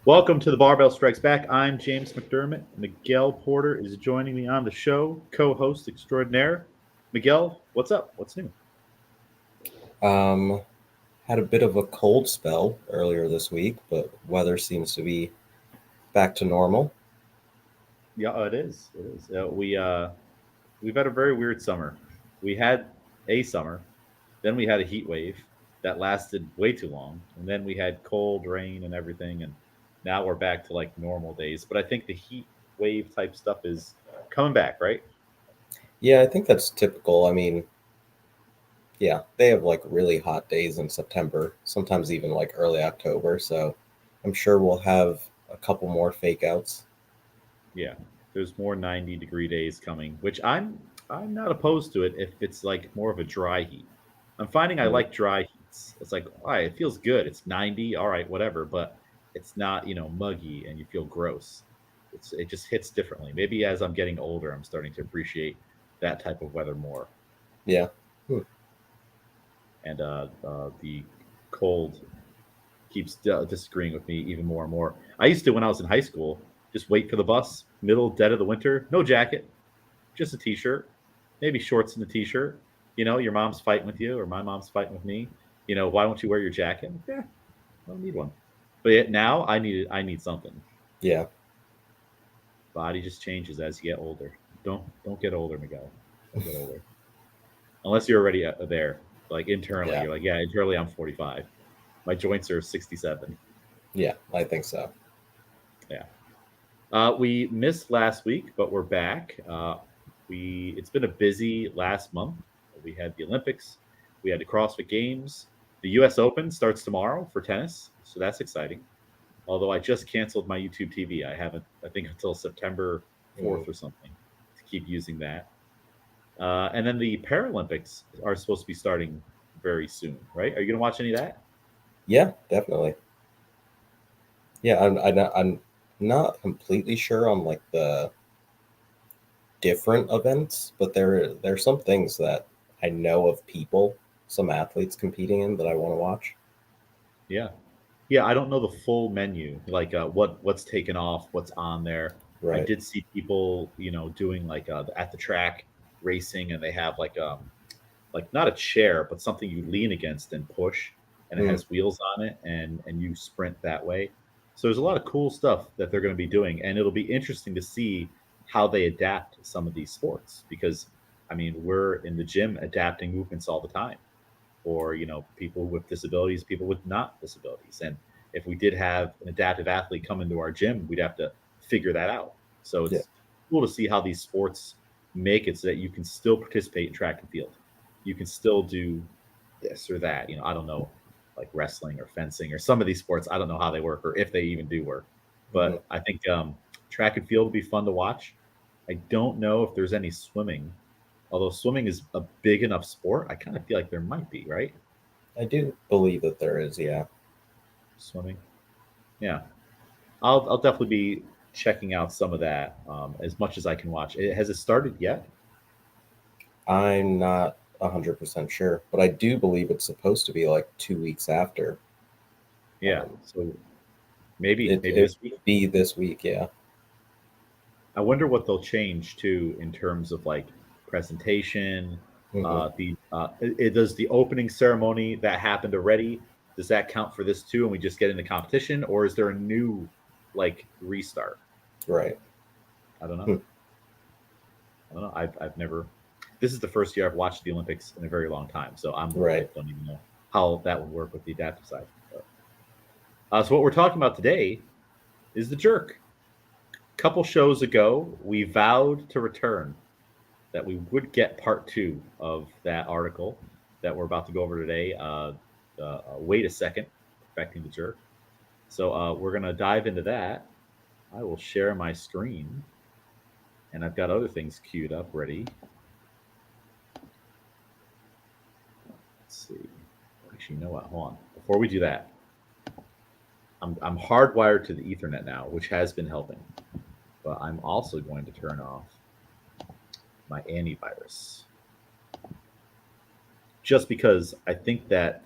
Welcome to the Barbell Strikes Back. I'm James McDermott. Miguel Porter is joining me on the show, co-host extraordinaire. Miguel, what's up? What's new? Um, had a bit of a cold spell earlier this week, but weather seems to be back to normal. Yeah, it is. It is. We've had a very weird summer. We had a summer, then we had a heat wave that lasted way too long, and then we had cold rain and everything, and now we're back to like normal days. But I think the heat wave type stuff is coming back, right? Yeah, I think that's typical. I mean, yeah, they have like really hot days in September, sometimes even like early October. So I'm sure we'll have a couple more fake outs. Yeah, there's more 90-degree days coming, which I'm not opposed to it if it's like more of a dry heat. I'm finding I Mm. like dry heats. It's like, all right, it feels good. It's 90, all right, whatever, but it's not, muggy and you feel gross. It just hits differently. Maybe as I'm getting older, I'm starting to appreciate that type of weather more. Yeah. Hmm. And the cold keeps disagreeing with me even more and more. I used to, when I was in high school, just wait for the bus, middle dead of the winter, no jacket, just a t-shirt, maybe shorts and a t-shirt. Your mom's fighting with you, or my mom's fighting with me. Why don't you wear your jacket? Yeah, I don't need one. But yet now I need something. Yeah. Body just changes as you get older. Don't get older, Miguel. Don't get older unless you're already there. Like internally, Yeah. you're like, yeah, internally I'm 45. My joints are 67. Yeah. I think so. Yeah. We missed last week, but we're back. It's been a busy last month. We had the Olympics, we had the CrossFit Games, the U.S. Open starts tomorrow for tennis, so that's exciting. Although I just canceled my YouTube TV, I haven't. I think until September 4th Mm. or something to keep using that. And then the Paralympics are supposed to be starting very soon, right? Are you going to watch any of that? Yeah, definitely. Yeah, I'm not completely sure on like the different events, but there's some things that I know of people, some athletes competing in that I want to watch. Yeah. Yeah, I don't know the full menu, like what's taken off, what's on there. I Right. did see people, doing like at the track racing, and they have like not a chair, but something you lean against and push, and it Mm. has wheels on it, and you sprint that way. So there's a lot of cool stuff that they're going to be doing, and it'll be interesting to see how they adapt some of these sports because I mean we're in the gym adapting movements all the time or people with disabilities, people with not disabilities. And if we did have an adaptive athlete come into our gym, we'd have to figure that out. So Yeah. it's cool to see how these sports make it so that you can still participate in track and field. You can still do this or that. I don't know, like wrestling or fencing or some of these sports. I don't know how they work or if they even do work. Hmm. But I think track and field will be fun to watch. I don't know if there's any swimming, although swimming is a big enough sport. I kind of feel like there might be, right? I do believe that there is, yeah. Swimming. Yeah, I'll definitely be checking out some of that as much as I can watch. Has it started yet? I'm not 100% sure, but I do believe it's supposed to be like 2 weeks after. Yeah, Um, so maybe it this week. be this week, yeah. I wonder what they'll change too in terms of like presentation. Hmm. Does the opening ceremony that happened already? Does that count for this too? And we just get into competition, or is there a new like restart? Right. I don't know. Hmm. I don't know. I've never. This is the first year I've watched the Olympics in a very long time, so I Right. don't even know how that would work with the adaptive side. So what we're talking about today is the jerk. A couple shows ago, we vowed to return that we would get part two of that article that we're about to go over today. Wait a second, perfecting the jerk. So we're gonna dive into that. I will share my screen, and I've got other things queued up ready. Let's see. Actually, you know what? Hold on. Before we do that, I'm hardwired to the Ethernet now, which has been helping. But I'm also going to turn off my antivirus just because I think that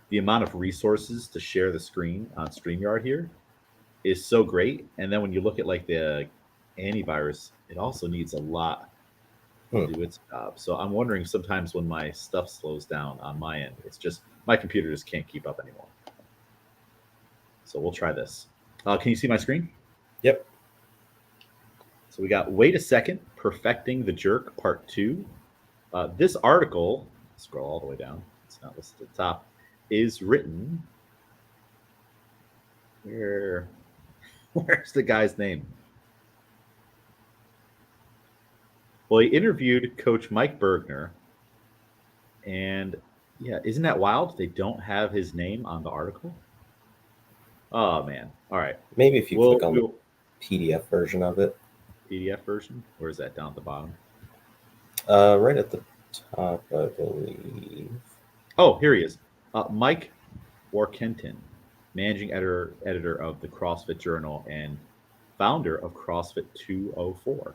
the amount of resources to share the screen on StreamYard here is so great. And then when you look at like the antivirus, it also needs a lot to do its job. So I'm wondering sometimes when my stuff slows down on my end, it's just my computer just can't keep up anymore. So we'll try this. Can you see my screen? Yep. So we got Wait a Second, Perfecting the Jerk, Part 2. This article, scroll all the way down, it's not listed at the top, is written. Where's the guy's name? Well, he interviewed Coach Mike Burgener. And yeah, isn't that wild? They don't have his name on the article. Oh, man. All right. Maybe if you click on the PDF version of it. PDF version? Where is that down at the bottom? Right at the top, I believe. Oh, here he is. Mike Warkentin, managing editor of the CrossFit Journal and founder of CrossFit 204.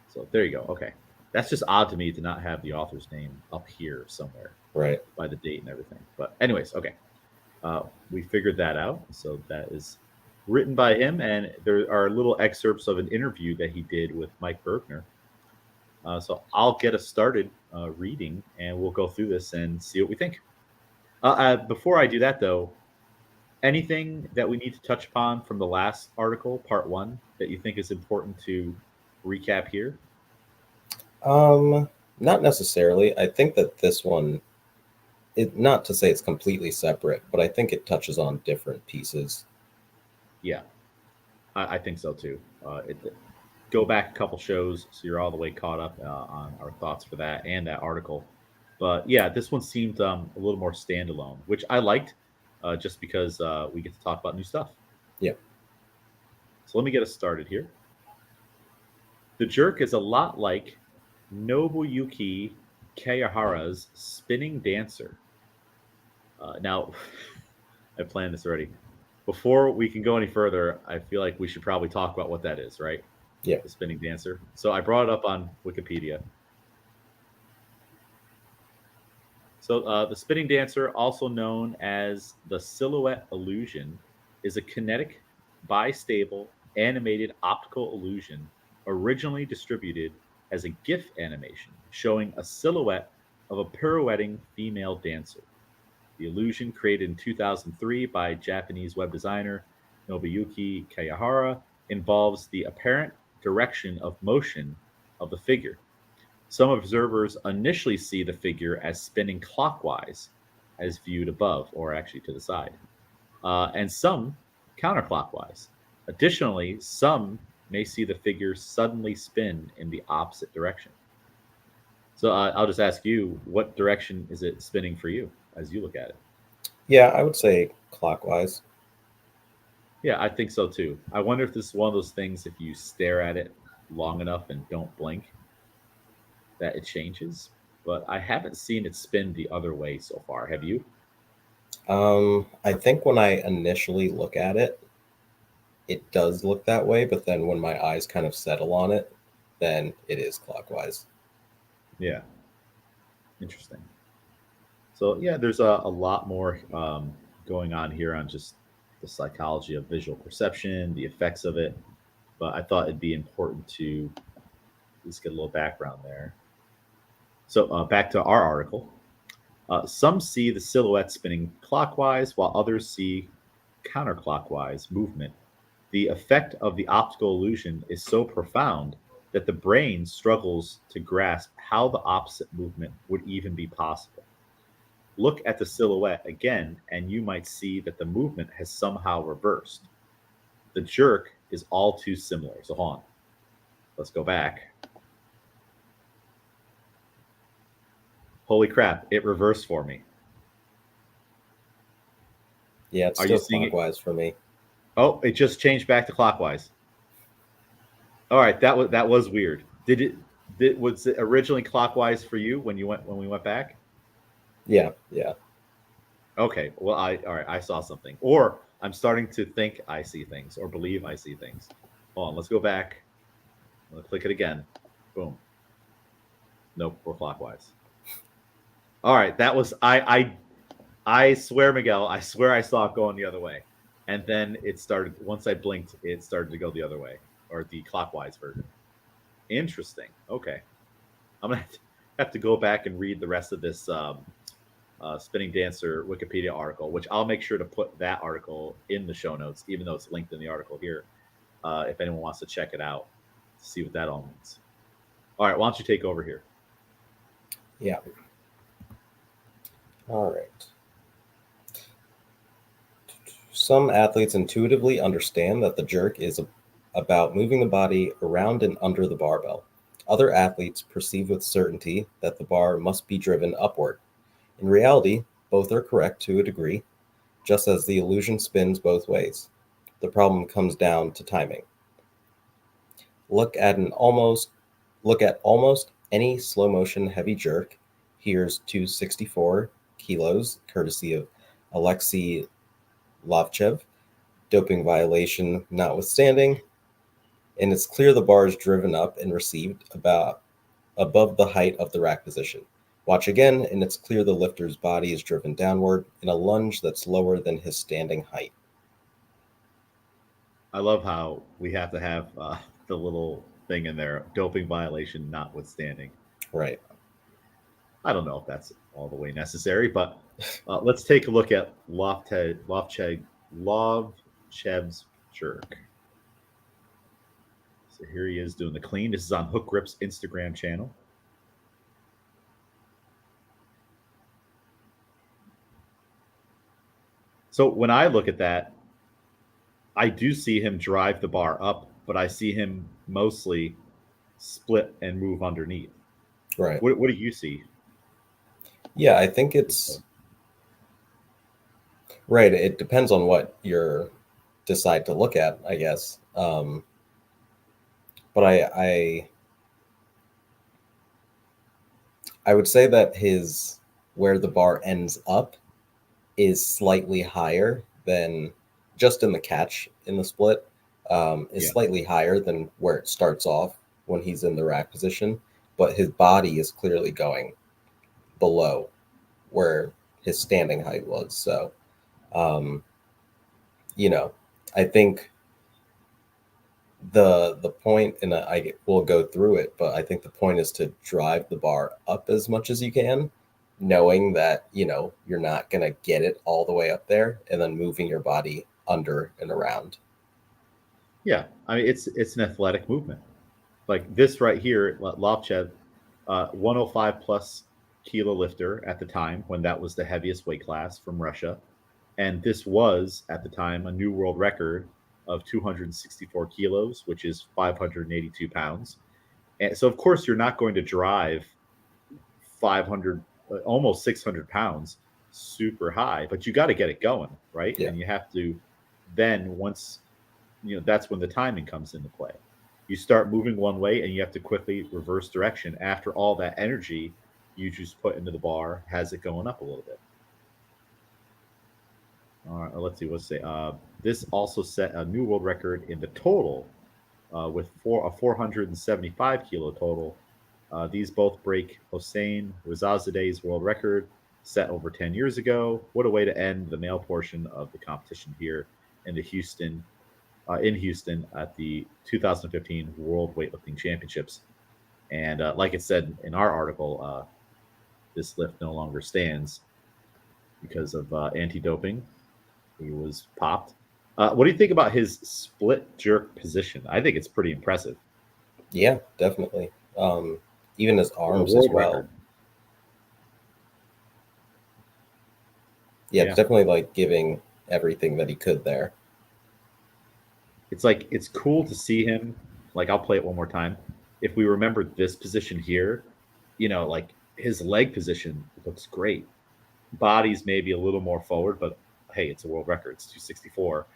So there you go. Okay. That's just odd to me to not have the author's name up here somewhere. Right. By the date and everything. But anyways, okay. We figured that out. So that is written by him. And there are little excerpts of an interview that he did with Mike Burgener. So I'll get us started reading, and we'll go through this and see what we think. Before I do that, though, anything that we need to touch upon from the last article, part 1, that you think is important to recap here? Not necessarily. I think that this one, not to say it's completely separate, but I think it touches on different pieces. Yeah, I think so too. Go back a couple shows so you're all the way caught up on our thoughts for that and that article. But yeah, this one seemed a little more standalone, which I liked just because we get to talk about new stuff. Yeah. So let me get us started here. The jerk is a lot like Nobuyuki Kayahara's spinning dancer. Now, I planned this already. Before we can go any further, I feel like we should probably talk about what that is, right? Yeah. The spinning dancer. So I brought it up on Wikipedia. So the spinning dancer, also known as the silhouette illusion, is a kinetic, bistable, animated optical illusion originally distributed as a GIF animation showing a silhouette of a pirouetting female dancer. The illusion, created in 2003 by Japanese web designer Nobuyuki Kayahara, involves the apparent direction of motion of the figure. Some observers initially see the figure as spinning clockwise, as viewed above, or actually to the side, and some counterclockwise. Additionally, some may see the figure suddenly spin in the opposite direction. So I'll just ask you, what direction is it spinning for you as you look at it? Yeah, I would say clockwise. Yeah, I think so too. I wonder if this is one of those things, if you stare at it long enough and don't blink, that it changes. But I haven't seen it spin the other way so far. Have you? I think when I initially look at it, it does look that way, but then when my eyes kind of settle on it, then it is clockwise. Yeah. Interesting. So yeah, there's a lot more going on here on just the psychology of visual perception, the effects of it. But I thought it'd be important to at least get a little background there. So back to our article. Some see the silhouette spinning clockwise, while others see counterclockwise movement. The effect of the optical illusion is so profound that the brain struggles to grasp how the opposite movement would even be possible. Look at the silhouette again, and you might see that the movement has somehow reversed. The jerk is all too similar. So hold on. Let's go back. Holy crap, it reversed for me. Yeah, it's still clockwise for me. Oh, it just changed back to clockwise. All right, that was weird. Was it originally clockwise for you when we went back? Yeah. Okay. Well, all right, I saw something. Or I'm starting to think I see things or believe I see things. Hold on, let's go back. I'm gonna click it again. Boom. Nope, we're clockwise. All right, that was I swear, Miguel, I swear I saw it going the other way. And then it started, once I blinked, it started to go the other way, or the clockwise version. Interesting. Okay. I'm going to have to go back and read the rest of this Spinning Dancer Wikipedia article, which I'll make sure to put that article in the show notes, even though it's linked in the article here, if anyone wants to check it out to see what that all means. All right, why don't you take over here? Yeah. All right. Some athletes intuitively understand that the jerk is about moving the body around and under the barbell. Other athletes perceive with certainty that the bar must be driven upward. In reality, both are correct to a degree, just as the illusion spins both ways. The problem comes down to timing. Look at almost any slow motion heavy jerk. Here's 264 kilos, courtesy of Alexei Lovchev, doping violation notwithstanding, and it's clear the bar is driven up and received about above the height of the rack position. Watch again, and it's clear the lifter's body is driven downward in a lunge that's lower than his standing height. I love how we have to have the little thing in there, doping violation notwithstanding. Right. I don't know if that's all the way necessary, but let's take a look at Lovchev's jerk. So here he is doing the clean. This is on Hook Grip's Instagram channel. So when I look at that, I do see him drive the bar up, but I see him mostly split and move underneath. Right. What do you see? Yeah, I think it's right. It depends on what you decide to look at, I guess. But I would say that his where the bar ends up is slightly higher than just in the catch in the split, is slightly higher than where it starts off when he's in the rack position, but his body is clearly going below where his standing height was. So, I think the point, and I will go through it, but I think the point is to drive the bar up as much as you can, knowing that you're not going to get it all the way up there, and then moving your body under and around. Yeah, I mean it's an athletic movement. Like this right here, Lovchev, 105 plus kilo lifter at the time when that was the heaviest weight class from Russia, and this was at the time a new world record of 264 kilos, which is 582 pounds. And so of course you're not going to drive 500, almost 600 pounds super high, but you got to get it going, right? Yeah. And you have to then once that's when the timing comes into play. You start moving one way and you have to quickly reverse direction after all that energy you just put into the bar has it going up a little bit. All right, let's see. Let's say this also set a new world record in the total with a 475 kilo total. These both break Hossein Rezazadeh's world record set over 10 years ago. What a way to end the male portion of the competition here in Houston at the 2015 World Weightlifting Championships. And like it said in our article, this lift no longer stands because of anti-doping. He was popped. What do you think about his split jerk position? I think it's pretty impressive. Yeah, definitely. Even his arms as well. Record. Yeah, it's definitely like giving everything that he could there. It's like it's cool to see him. Like I'll play it one more time. If we remember this position here, like his leg position looks great. Body's maybe a little more forward, but hey, it's a world record. It's 264.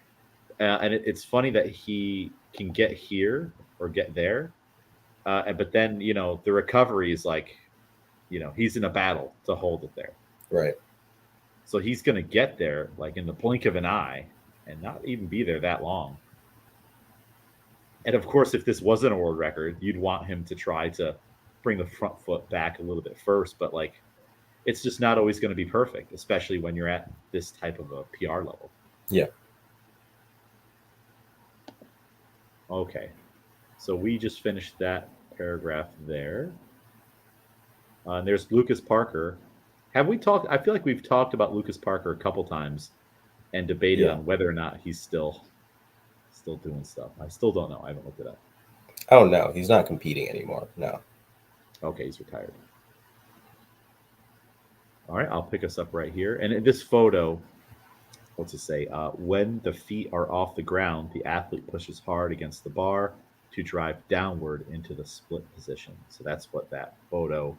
And it's funny that he can get here or get there. But then, the recovery is like, he's in a battle to hold it there. Right. So he's going to get there like in the blink of an eye and not even be there that long. And of course, if this wasn't a world record, you'd want him to try to bring the front foot back a little bit first. But like, it's just not always going to be perfect, especially when you're at this type of a PR level. Yeah. Okay. So we just finished that paragraph there. And there's Lucas Parker. Have we talked? I feel like we've talked about Lucas Parker a couple times and debated Yeah. on whether or not he's still doing stuff. I still don't know. I haven't looked it up. Oh no, he's not competing anymore. No. Okay, he's retired. All right, I'll pick us up right here. And in this photo, what's it say? When the feet are off the ground, the athlete pushes hard against the bar to drive downward into the split position. So that's what that photo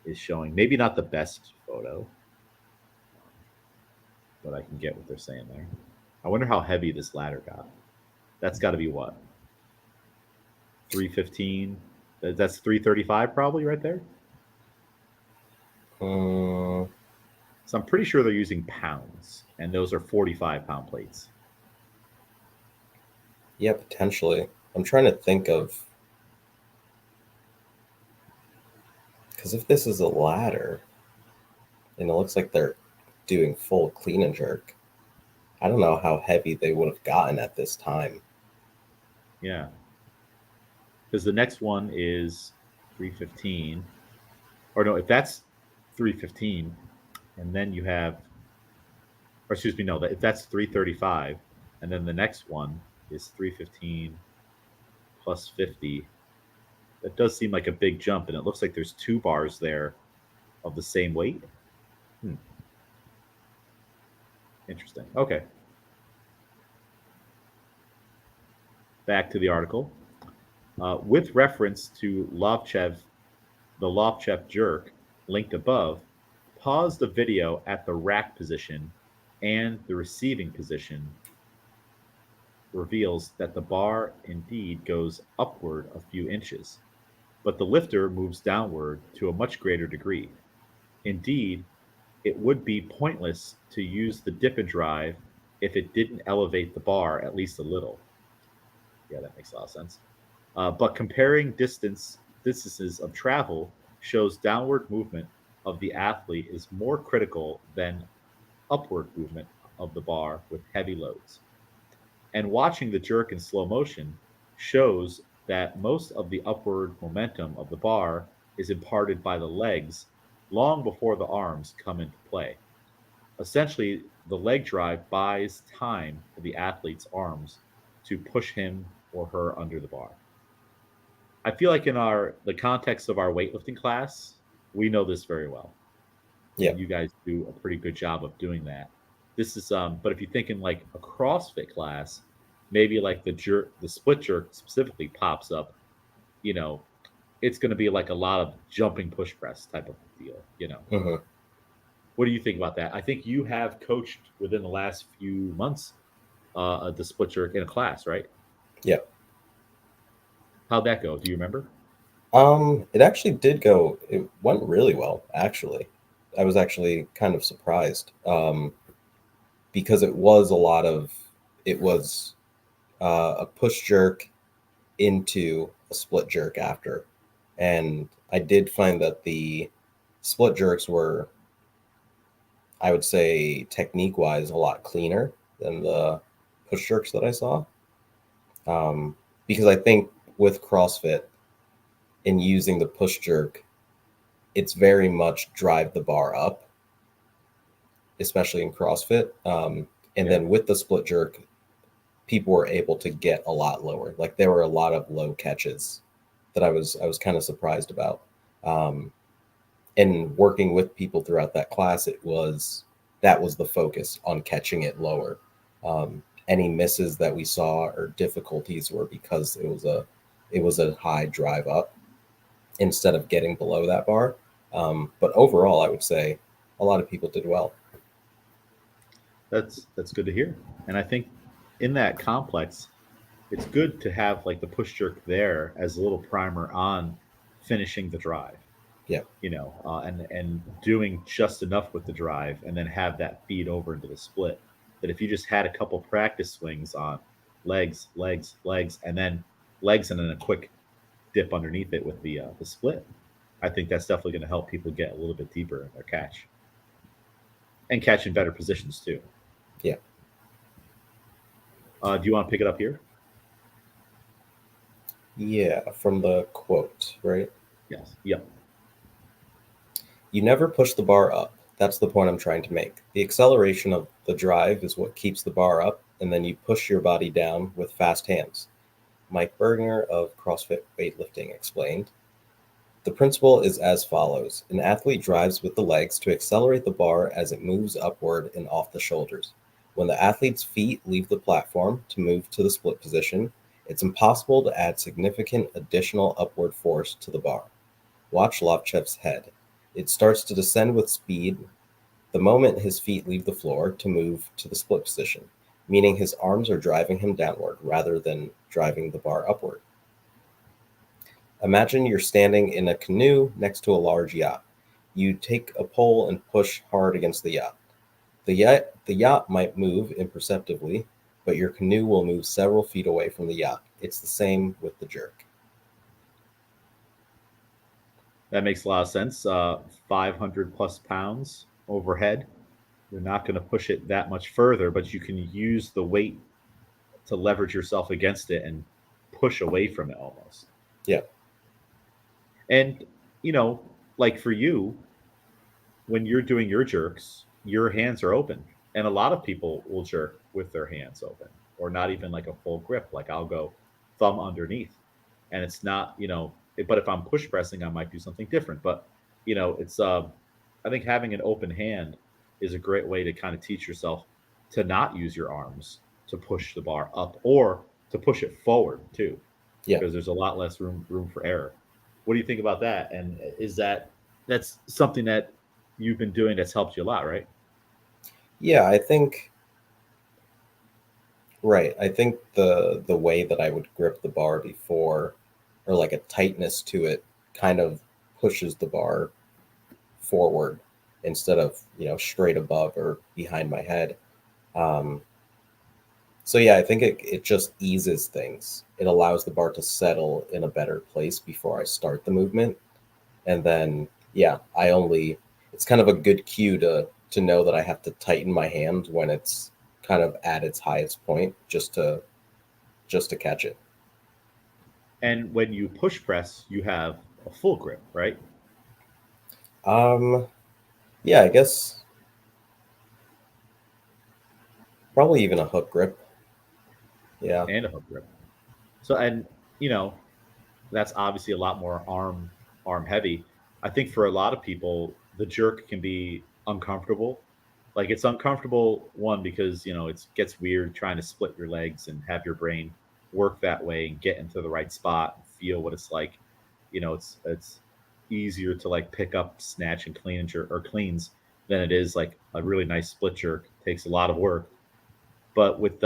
is showing. Maybe not the best photo, but I can get what they're saying there. I wonder how heavy this ladder got. That's got to be what? 315? That's 335 probably right there. Uh, So I'm pretty sure they're using pounds, and those are 45-pound plates. yeah, potentially. I'm trying to think of, because if this is a ladder and it looks like they're doing full clean and jerk, I don't know how heavy they would have gotten at this time. Yeah. Because the next one is 315. Or no, if that's 315, and then you have, or excuse me, no, if that's 335, and then the next one is 315 plus 50, that does seem like a big jump, and it looks like there's two bars there of the same weight. Interesting. Okay. Back to the article. With reference to the Lobchev jerk linked above, pause the video at the rack position and the receiving position reveals that the bar indeed goes upward a few inches, but the lifter moves downward to a much greater degree. Indeed, it would be pointless to use the dip and drive if it didn't elevate the bar at least a little. Yeah, that makes a lot of sense. But comparing distances of travel shows downward movement of the athlete is more critical than upward movement of the bar with heavy loads. And watching the jerk in slow motion shows that most of the upward momentum of the bar is imparted by the legs long before the arms come into play. Essentially, the leg drive buys time for the athlete's arms to push him or her under the bar. I feel like in our the context of our weightlifting class, we know this very well, Yeah. and you guys do a pretty good job of doing that. This is but if you think in like a CrossFit class, maybe like the split jerk specifically pops up, you know, it's going to be like a lot of jumping push press type of deal. Hmm. What do you think about that? I think you have coached within the last few months the split jerk in a class, right? Yeah. How'd that go? Do you remember? It actually did go, it went really well, actually. I was actually kind of surprised. Because it was it was a push jerk into a split jerk after. And I did find that the split jerks were, I would say, technique wise, a lot cleaner than the push jerks that I saw. Because I think with CrossFit, in using the push jerk, it's very much drive the bar up, especially in CrossFit. And Yeah. then with the split jerk, people were able to get a lot lower. Like there were a lot of low catches that I was kind of surprised about. Um, and working with people throughout that class, that was the focus on catching it lower. Any misses that we saw or difficulties were because it was a high drive up instead of getting below that bar. But overall, I would say a lot of people did well. That's good to hear. And I think in that complex, it's good to have like the push jerk there as a little primer on finishing the drive, Yeah. and doing just enough with the drive, and then have that feed over into the split. That if you just had a couple practice swings on legs, legs, legs, and then legs, and then a quick dip underneath it with the split, I think that's definitely going to help people get a little bit deeper in their catch and catch in better positions too. Yeah. Do you want to pick it up here? Yeah, from the quote, right? Yes. Yep. You never push the bar up. That's the point I'm trying to make. The acceleration of the drive is what keeps the bar up, and then you push your body down with fast hands. Mike Burgener of CrossFit Weightlifting explained. The principle is as follows. An athlete drives with the legs to accelerate the bar as it moves upward and off the shoulders. When the athlete's feet leave the platform to move to the split position, it's impossible to add significant additional upward force to the bar. Watch Lovchev's head. It starts to descend with speed the moment his feet leave the floor to move to the split position, meaning his arms are driving him downward rather than driving the bar upward. Imagine you're standing in a canoe next to a large yacht. You take a pole and push hard against the yacht. The yacht might move imperceptibly, but your canoe will move several feet away from the yacht. It's the same with the jerk. That makes a lot of sense. 500 plus pounds overhead. You're not going to push it that much further, but you can use the weight to leverage yourself against it and push away from it almost. Yeah. And, you know, like for you, when you're doing your jerks, your hands are open. And a lot of people will jerk with their hands open or not even like a full grip. Like I'll go thumb underneath. And it's not, but if I'm push pressing, I might do something different. But, it's, I think having an open hand is a great way to kind of teach yourself to not use your arms to push the bar up or to push it forward too, Yeah. because there's a lot less room for error. What do you think about that? And is that's something that you've been doing that's helped you a lot, right? Yeah, I think right. I think the way that I would grip the bar before, or like a tightness to it, kind of pushes the bar forward instead of straight above or behind my head. Um, so yeah, I think it just eases things. It allows the bar to settle in a better place before I start the movement, and then yeah, it's kind of a good cue to know that I have to tighten my hand when it's kind of at its highest point, just to catch it. And when you push press, you have a full grip, right? Um, yeah, I guess probably even a hook grip. Yeah, And a hook grip. So, and you know, that's obviously a lot more arm heavy. I think for a lot of people, the jerk can be uncomfortable. Like it's uncomfortable one because it gets weird trying to split your legs and have your brain work that way and get into the right spot and feel what it's like. It's easier to like pick up, snatch, and clean and jerk or cleans than it is like a really nice split jerk. It takes a lot of work. But with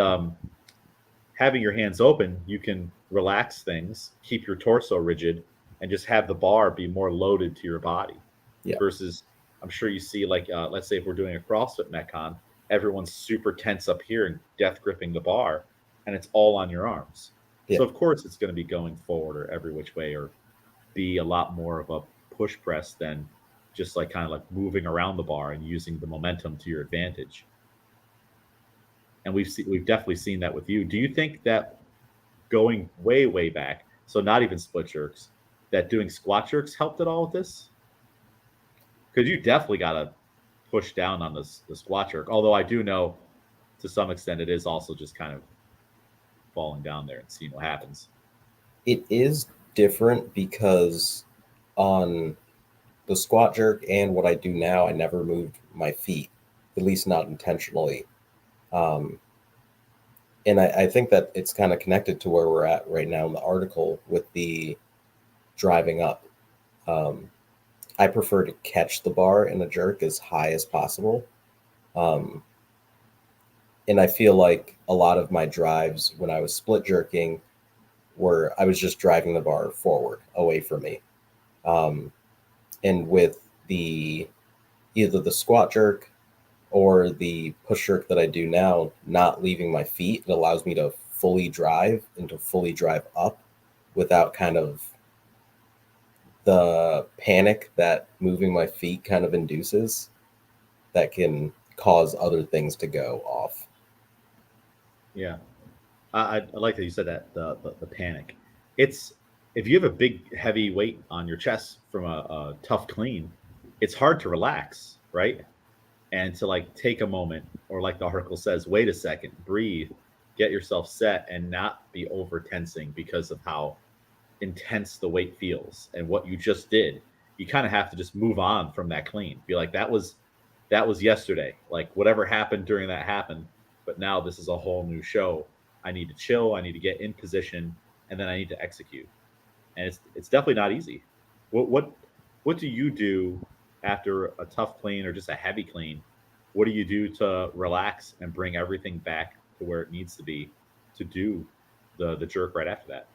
having your hands open, you can relax things, keep your torso rigid, and just have the bar be more loaded to your body. yeah, Versus, I'm sure you see, like, let's say if we're doing a CrossFit Metcon, everyone's super tense up here and death gripping the bar, and it's all on your arms. yeah, So, of course, it's going to be going forward or every which way or be a lot more of a push press than just like kind of like moving around the bar and using the momentum to your advantage. And we've definitely seen that with you. Do you think that going way back, so not even split jerks, that doing squat jerks helped at all with this? Because you definitely got to push down on the squat jerk. Although I do know to some extent it is also just kind of falling down there and seeing what happens. it is different because on the squat jerk and what I do now, I never moved my feet, at least not intentionally. Um, and I think that it's kind of connected to where we're at right now in the article with the driving up. Um, I prefer to catch the bar in a jerk as high as possible. Um, and I feel like a lot of my drives when I was split jerking were I was just driving the bar forward away from me. Um, and with the either the squat jerk or the push jerk that I do now, not leaving my feet, it allows me to fully drive and to fully drive up without kind of the panic that moving my feet kind of induces that can cause other things to go off. Yeah, I like that you said that the panic. It's if you have a big heavy weight on your chest from a tough clean, it's hard to relax, right? And to like take a moment, or like the article says, wait a second, breathe, get yourself set, and not be over tensing because of how intense the weight feels and what you just did. You kind of have to just move on from that clean. Be like, that was yesterday. Like whatever happened during that happened, but now this is a whole new show. I need to chill. I need to get in position, and then I need to execute. And it's definitely not easy. What do you do after a tough clean or just a heavy clean? What do you do to relax and bring everything back to where it needs to be to do the jerk right after that?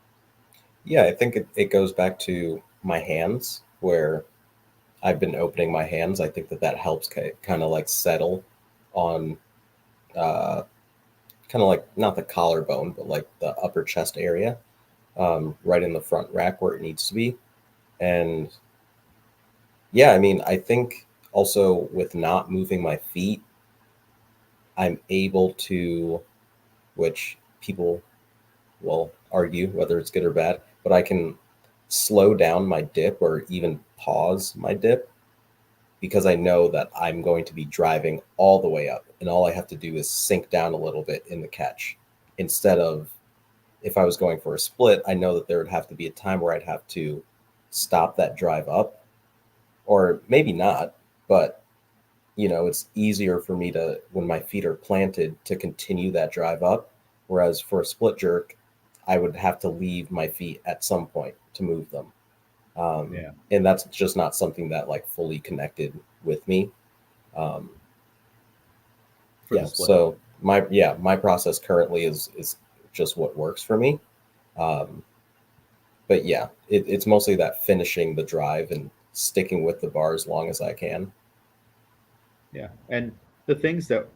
Yeah, I think it goes back to my hands, where I've been opening my hands. I think that helps kind of like settle on uh, kind of like not the collarbone, but like the upper chest area, right in the front rack where it needs to be. And yeah, I mean, I think also with not moving my feet, I'm able to, which people will argue whether it's good or bad, but I can slow down my dip or even pause my dip because I know that I'm going to be driving all the way up, and all I have to do is sink down a little bit in the catch. Instead of, if I was going for a split, I know that there would have to be a time where I'd have to stop that drive up, or maybe not, but it's easier for me to, when my feet are planted, to continue that drive up. Whereas for a split jerk, I would have to leave my feet at some point to move them. Yeah, And that's just not something that like fully connected with me. Um, for the yeah. split. So my process currently is just what works for me. Um, but yeah, it's mostly that finishing the drive and sticking with the bar as long as I can. Yeah. And the things that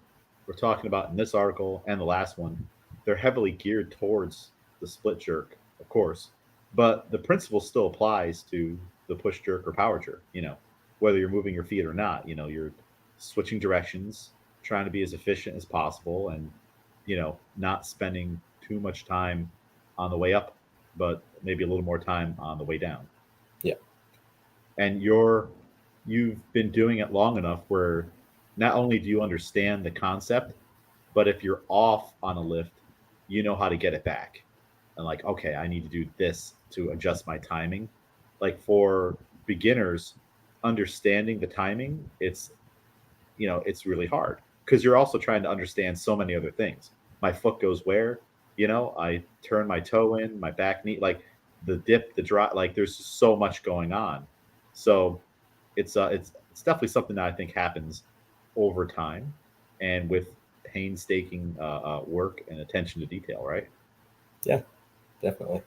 we're talking about in this article and the last one, they're heavily geared towards the split jerk, of course, but the principle still applies to the push jerk or power jerk, whether you're moving your feet or not, you're switching directions, trying to be as efficient as possible, and, not spending too much time on the way up, but maybe a little more time on the way down. Yeah. And you've been doing it long enough where not only do you understand the concept, but if you're off on a lift, you know how to get it back. And like, okay, I need to do this to adjust my timing. Like for beginners, understanding the timing, it's really hard because you're also trying to understand so many other things. My foot goes where, I turn my toe in, my back knee, like the dip, the drop, like there's just so much going on. So it's definitely something that I think happens over time and with painstaking work and attention to detail, right? Yeah, definitely.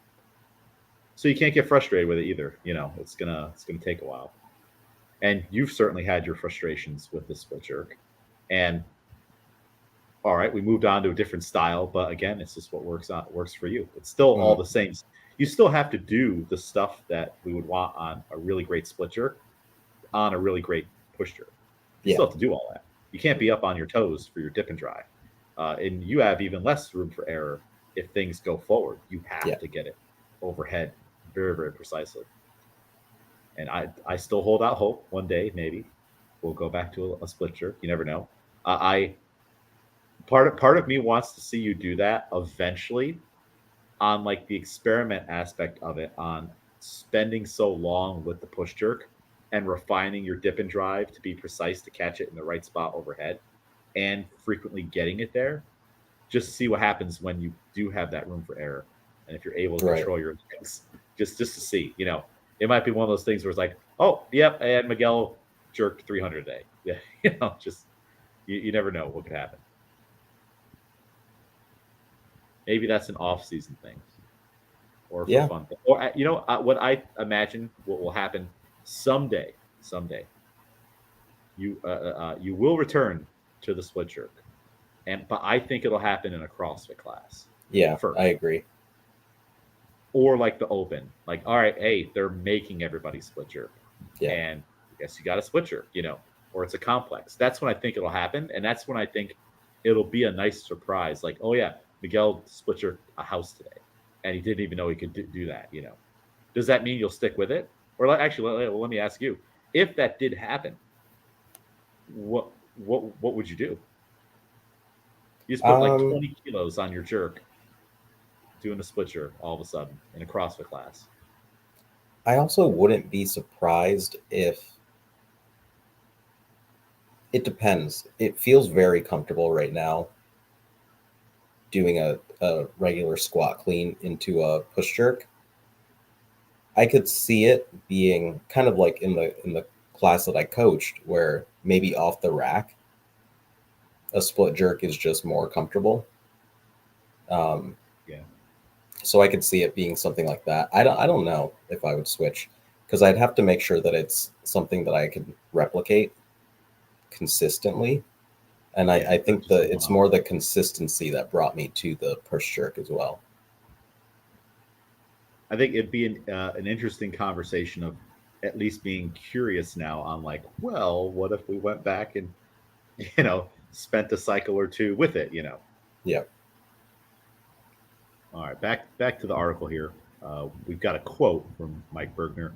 So you can't get frustrated with it either. It's gonna take a while. And you've certainly had your frustrations with the split jerk. And all right, we moved on to a different style, but again, it's just what works for you. It's still all Mhm. the same. You still have to do the stuff that we would want on a really great split jerk, on a really great push jerk. You Yeah. still have to do all that. You can't be up on your toes for your dip and drive. And you have even less room for error if things go forward. You Yeah. have to get it overhead very, very precisely. And I still hold out hope one day, maybe we'll go back to a split jerk. You never know. I part of me wants to see you do that eventually on like the experiment aspect of it, on spending so long with the push jerk and refining your dip and drive to be precise to catch it in the right spot overhead and frequently getting it there, just to see what happens when you do have that room for error and if you're able to Right. control your legs, just to see, it might be one of those things where it's like, oh yep, and Miguel jerked 300 a day. Yeah, just you never know what could happen. Maybe that's an off-season thing or for Yeah. fun. Or what I imagine what will happen someday. Someday, you will return to the split jerk, but I think it'll happen in a CrossFit class Yeah. I first, agree. or like the open. Like, all right, hey, they're making everybody split jerk, Yeah. and I guess you got a split jerk, or it's a complex. That's when I think it'll happen, and that's when I think it'll be a nice surprise. Like, oh yeah, Miguel split jerked a house today, and he didn't even know he could do that. Does that mean you'll stick with it? Or actually, let me ask you, if that did happen, what would you do? You just put like Um, 20 kilos on your jerk doing a split jerk all of a sudden in a CrossFit class. I also wouldn't be surprised if it depends. It feels very comfortable right now doing a regular squat clean into a push jerk. I could see it being kind of like in the class that I coached, where maybe off the rack, a split jerk is just more comfortable. Um, Yeah. so I could see it being something like that. I don't know if I would switch, because I'd have to make sure that it's something that I could replicate consistently. And Yeah. I That's think just a that it's one-off. more the consistency that brought me to the push jerk as well. I think it'd be an interesting conversation of at least being curious now on like, well, what if we went back and, spent a cycle or two with it. Yeah. All right, back to the article here. We've got a quote from Mike Burgener.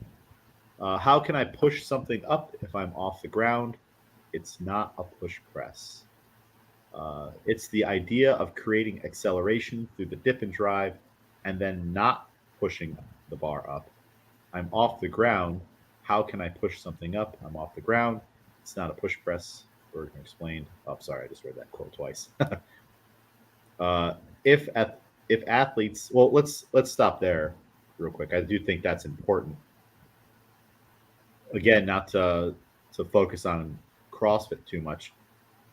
How can I push something up if I'm off the ground? It's not a push press. It's the idea of creating acceleration through the dip and drive and then not pushing the bar up. I'm off the ground. How can I push something up? I'm off the ground. It's not a push press. Burgener explained. Oh, sorry, I just read that quote twice. uh, if at, if athletes, well, let's stop there real quick. I do think that's important. Again, not to focus on CrossFit too much,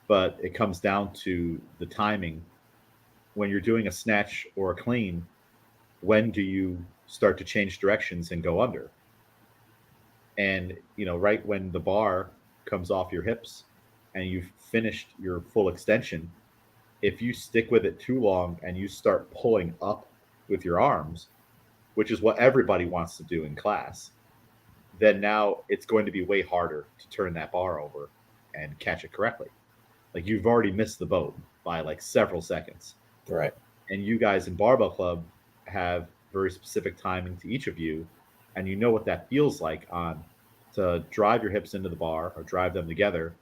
but it comes down to the timing. When you're doing a snatch or a clean, when do you start to change directions and go under? And right when the bar comes off your hips and you've finished your full extension, if you stick with it too long and you start pulling up with your arms, which is what everybody wants to do in class, then now it's going to be way harder to turn that bar over and catch it correctly. Like you've already missed the boat by like several seconds. Right. And you guys in Barbell Club have very specific timing to each of you, and you know what that feels like on to drive your hips into the bar or drive them together.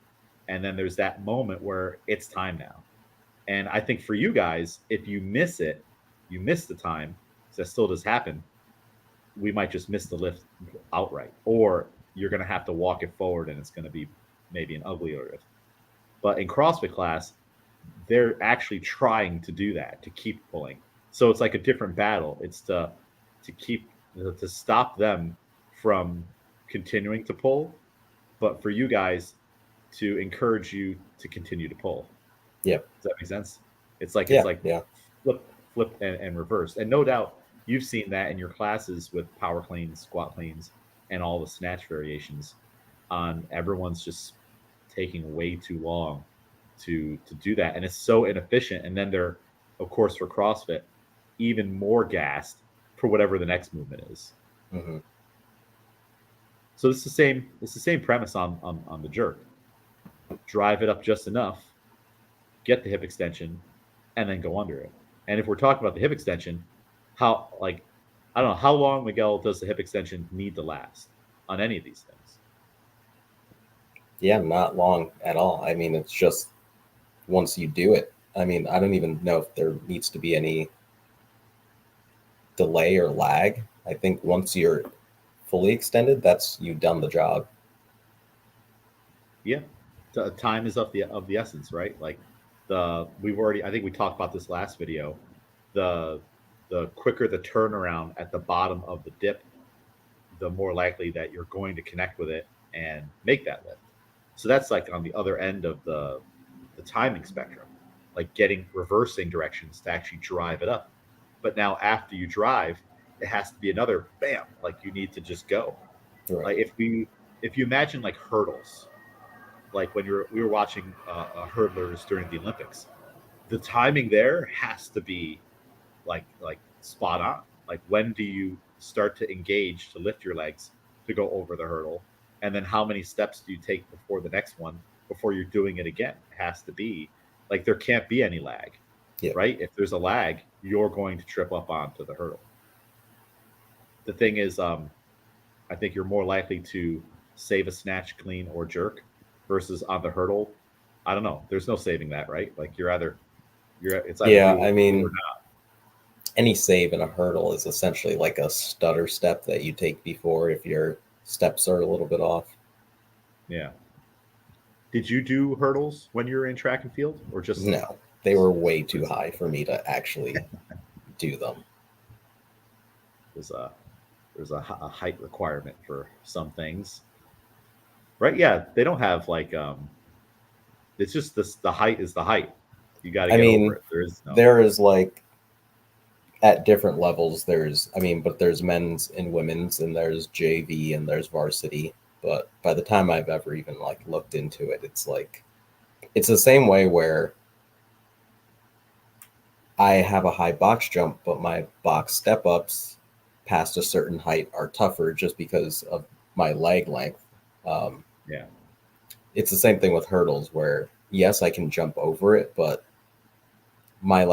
And then there's that moment where it's time now. And I think for you guys, if you miss it, you miss the time, because that still does happen. We might just miss the lift outright, or you're going to have to walk it forward, and it's going to be maybe an uglier lift. But in CrossFit class, they're actually trying to do that, to keep pulling. So it's like a different battle. It's to stop them from continuing to pull, but for you guys to encourage you to continue to pull. Yeah. Does that make sense? It's Yeah. like Yeah. flip and reverse. And no doubt you've seen that in your classes with power cleans, squat cleans, and all the snatch variations. On everyone's just taking way too long to do that, and it's so inefficient. And then they're, of course, for CrossFit, even more gassed for whatever the next movement is. Mm-hmm. So it's the same. It's the same premise on the jerk. Drive it up just enough, get the hip extension, and then go under it. And if we're talking about the hip extension, how I don't know how long, Miguel, does the hip extension need to last on any of these things? Yeah, not long at all. I mean, it's just once you do it. I mean, I don't even know if there needs to be any delay or lag. I think once you're fully extended, that's you've done the job. Yeah, time is of the essence, right? Like we've already, I think we talked about this last video. The the quicker the turnaround at the bottom of the dip, the more likely that you're going to connect with it and make that lift. So that's like on the other end of the timing spectrum, like getting reversing directions to actually drive it up. But now after you drive, it has to be another bam, like you need to just go. Right. Like if you imagine like hurdles, like when we were watching hurdlers during the Olympics, the timing there has to be like spot on. Like when do you start to engage to lift your legs to go over the hurdle, and then how many steps do you take before the next one before you're doing it again? It has to be like there can't be any lag, Yeah. right? If there's a lag, you're going to trip up onto the hurdle. the thing is, I think you're more likely to save a snatch, clean, or jerk versus on the hurdle. I don't know. There's no saving that, right? Like it's either Yeah, do I or mean, not. any save in a hurdle is essentially like a stutter step that you take before if your steps are a little bit off. Yeah. Did you do hurdles when you were in track and field, or just No, they were way too high for me to actually do them. there's a height requirement for some things, right? Yeah, they don't have like it's just this, the height is the height. You got to I get over mean, it. There is no. there is like at different levels, but there's men's and women's, and there's JV and there's varsity. But by the time I've ever even like looked into it, it's like, it's the same way where I have a high box jump, but my box step ups past a certain height are tougher just because of my leg length. Um, Yeah. it's the same thing with hurdles where, yes, I can jump over it, but my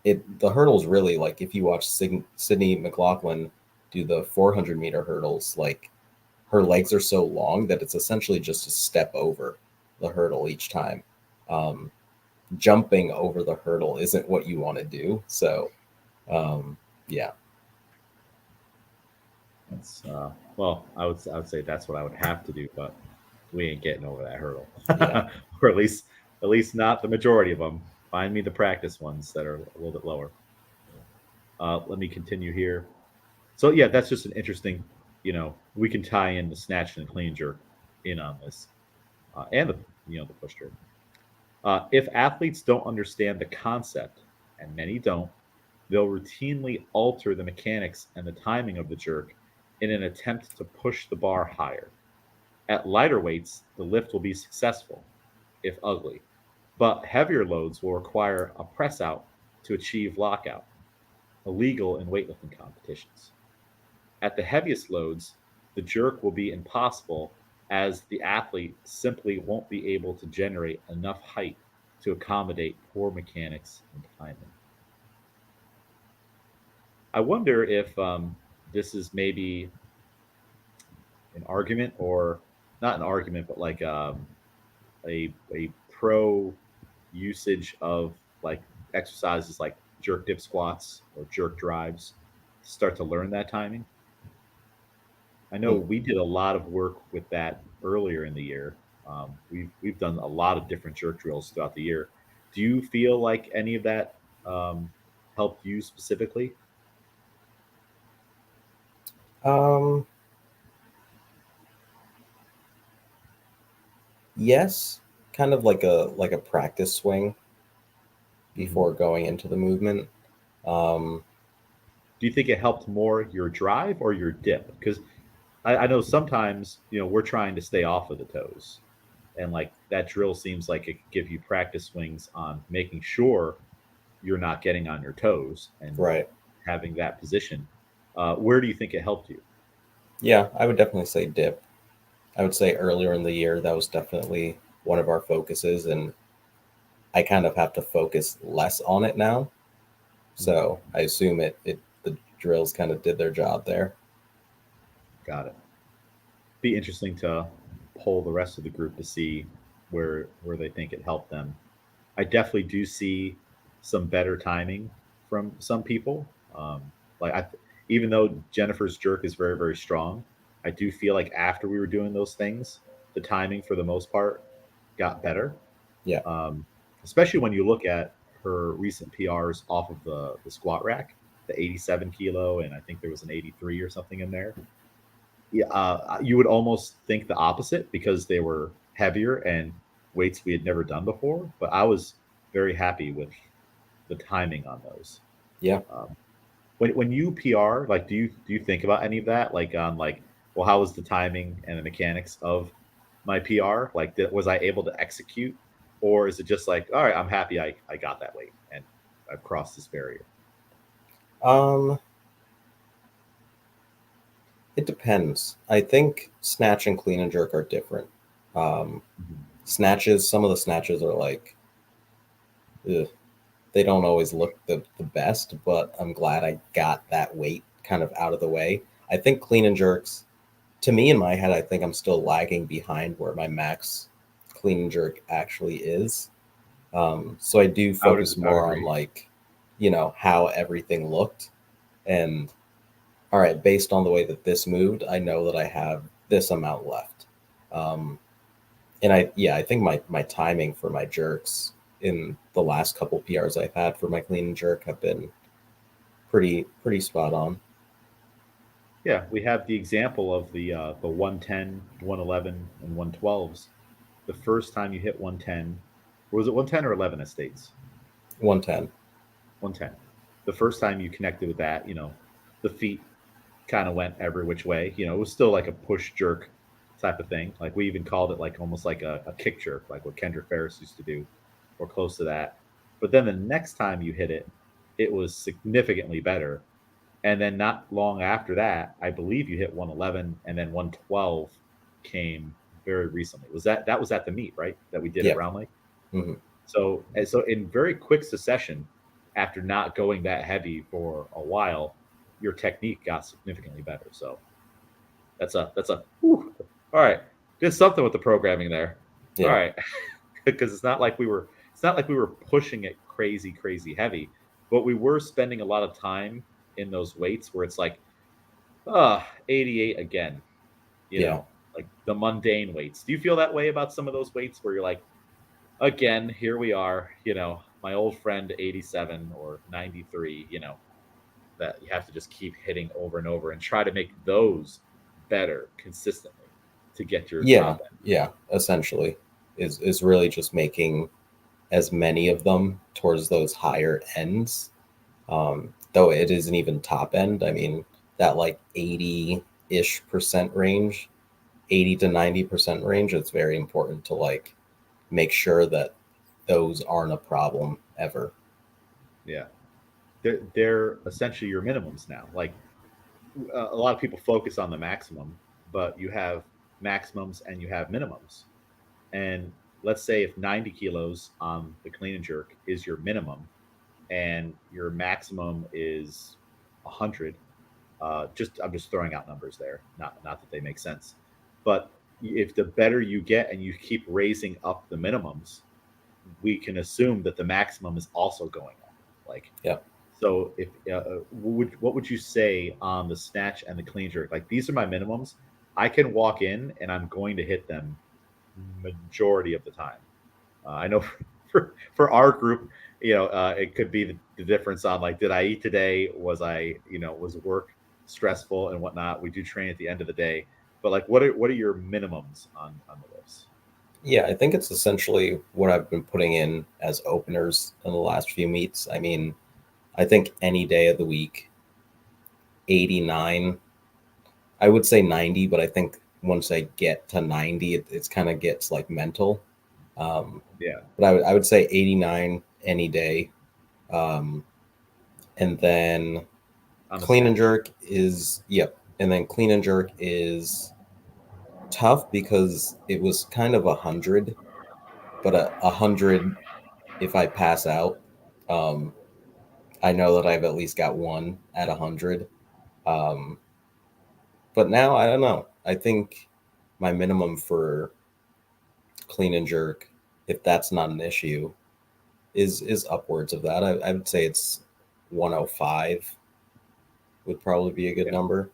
the hurdles really, like if you watch Sydney McLaughlin do the 400-meter hurdles, like her legs are so long that it's essentially just a step over the hurdle each time. Um, Jumping over the hurdle isn't what you want to do. So, yeah. That's well, I would say that's what I would have to do, but we ain't getting over that hurdle, Yeah. or at least not the majority of them. Find me the practice ones that are a little bit lower. Let me continue here. So yeah, that's just an interesting. We can tie in the snatch and clean jerk in on this, and the push jerk. If athletes don't understand the concept, and many don't, they'll routinely alter the mechanics and the timing of the jerk in an attempt to push the bar higher. At lighter weights, the lift will be successful, if ugly, but heavier loads will require a press out to achieve lockout, illegal in weightlifting competitions. At the heaviest loads, the jerk will be impossible as the athlete simply won't be able to generate enough height to accommodate poor mechanics and timing. I wonder if this is maybe an argument, or not an argument, but like a pro usage of like exercises like jerk dip squats or jerk drives to start to learn that timing. I know Hmm. we did a lot of work with that earlier in the year. We've done a lot of different jerk drills throughout the year. Do you feel like any of that helped you specifically? Um, yes, kind of like a practice swing Mhm. before going into the movement. Um, Do you think it helped more your drive or your dip? Because I know sometimes we're trying to stay off of the toes, and like that drill seems like it could give you practice swings on making sure you're not getting on your toes and right. having that position. Where do you think it helped you? Yeah, I would definitely say dip. I would say earlier in the year that was definitely one of our focuses, and I kind of have to focus less on it now. Mhm. So I assume the drills kind of did their job there. Got it. Be interesting to poll the rest of the group to see where they think it helped them. I definitely do see some better timing from some people. Like even though Jennifer's jerk is very very strong, I do feel like after we were doing those things, the timing for the most part got better. Yeah. Um, Especially when you look at her recent PRs off of the squat rack, the 87 kilo, and I think there was an 83 or something in there. Yeah, you would almost think the opposite because they were heavier and weights we had never done before. But I was very happy with the timing on those. Yeah. Um, when you PR, like, do you think about any of that? Like, on like, well, how was the timing and the mechanics of my PR? Like, was I able to execute, or is it just like, all right, I'm happy I got that weight and I've crossed this barrier? Um, it depends. I think snatch and clean and jerk are different. Um, Mhm. Some of the snatches are like, ugh, they don't always look the best, but I'm glad I got that weight kind of out of the way. I think clean and jerks, to me in my head, I think I'm still lagging behind where my max clean and jerk actually is. So I do focus I would more on agree. like, how everything looked. And all right, based on the way that this moved, I know that I have this amount left. Um, and I think my timing for my jerks in the last couple PRs I've had for my clean and jerk have been pretty spot on. Yeah, we have the example of the 110, 111, and 112s. The first time you hit 110, or was it 110 or 11 estates? 110. 110. The first time you connected with that, the feet kind of went every which way. It was still like a push jerk type of thing. Like we even called it like almost like a kick jerk, like what Kendra Ferris used to do, or close to that. But then the next time you hit it, it was significantly better. And then not long after that, I believe you hit 111, and then 112 came very recently. That was at the meet, right? That we did at Yep. Round Lake. Hmm. So in very quick succession, after not going that heavy for a while, your technique got significantly better. So that's a whew. All right. Did something with the programming there. All Yeah. right. Because it's not like we were pushing it crazy heavy, but we were spending a lot of time in those weights where it's like, 88 again, Yeah. like the mundane weights. Do you feel that way about some of those weights where you're like, again, here we are, my old friend 87 or 93, that you have to just keep hitting over and over and try to make those better consistently to get your Yeah. top end. Yeah. Essentially, is really just making as many of them towards those higher ends. Though it isn't even top end. I mean, that like 80-ish% range, 80 to 90% range, it's very important to like make sure that those aren't a problem ever. Yeah. They're essentially your minimums now. Like a lot of people focus on the maximum, but you have maximums and you have minimums. And let's say if 90 kilos on the clean and jerk is your minimum and your maximum is 100, I'm just throwing out numbers there, not that they make sense. But if the better you get and you keep raising up the minimums, we can assume that the maximum is also going up. Like, Yeah. so if what would you say on the snatch and the clean jerk? Like these are my minimums. I can walk in and I'm going to hit them majority of the time. I know for our group, it could be the difference on like, did I eat today? Was work stressful and whatnot? We do train at the end of the day, but like, what are your minimums on the lifts? Yeah, I think it's essentially what I've been putting in as openers in the last few meets. I mean, I think any day of the week, 89, I would say 90, but I think once I get to 90, it's kind of gets like mental. Um, Yeah, but I would say 89 any day. Um, and then on the clean and snatch. jerk is, yep. And then clean and jerk is tough because it was kind of 100, but a 100, if I pass out, um, I know that I've at least got one at 100. Um, but now I don't know. I think my minimum for clean and jerk, if that's not an issue, is upwards of that. I would say it's 105 would probably be a good Yeah, number.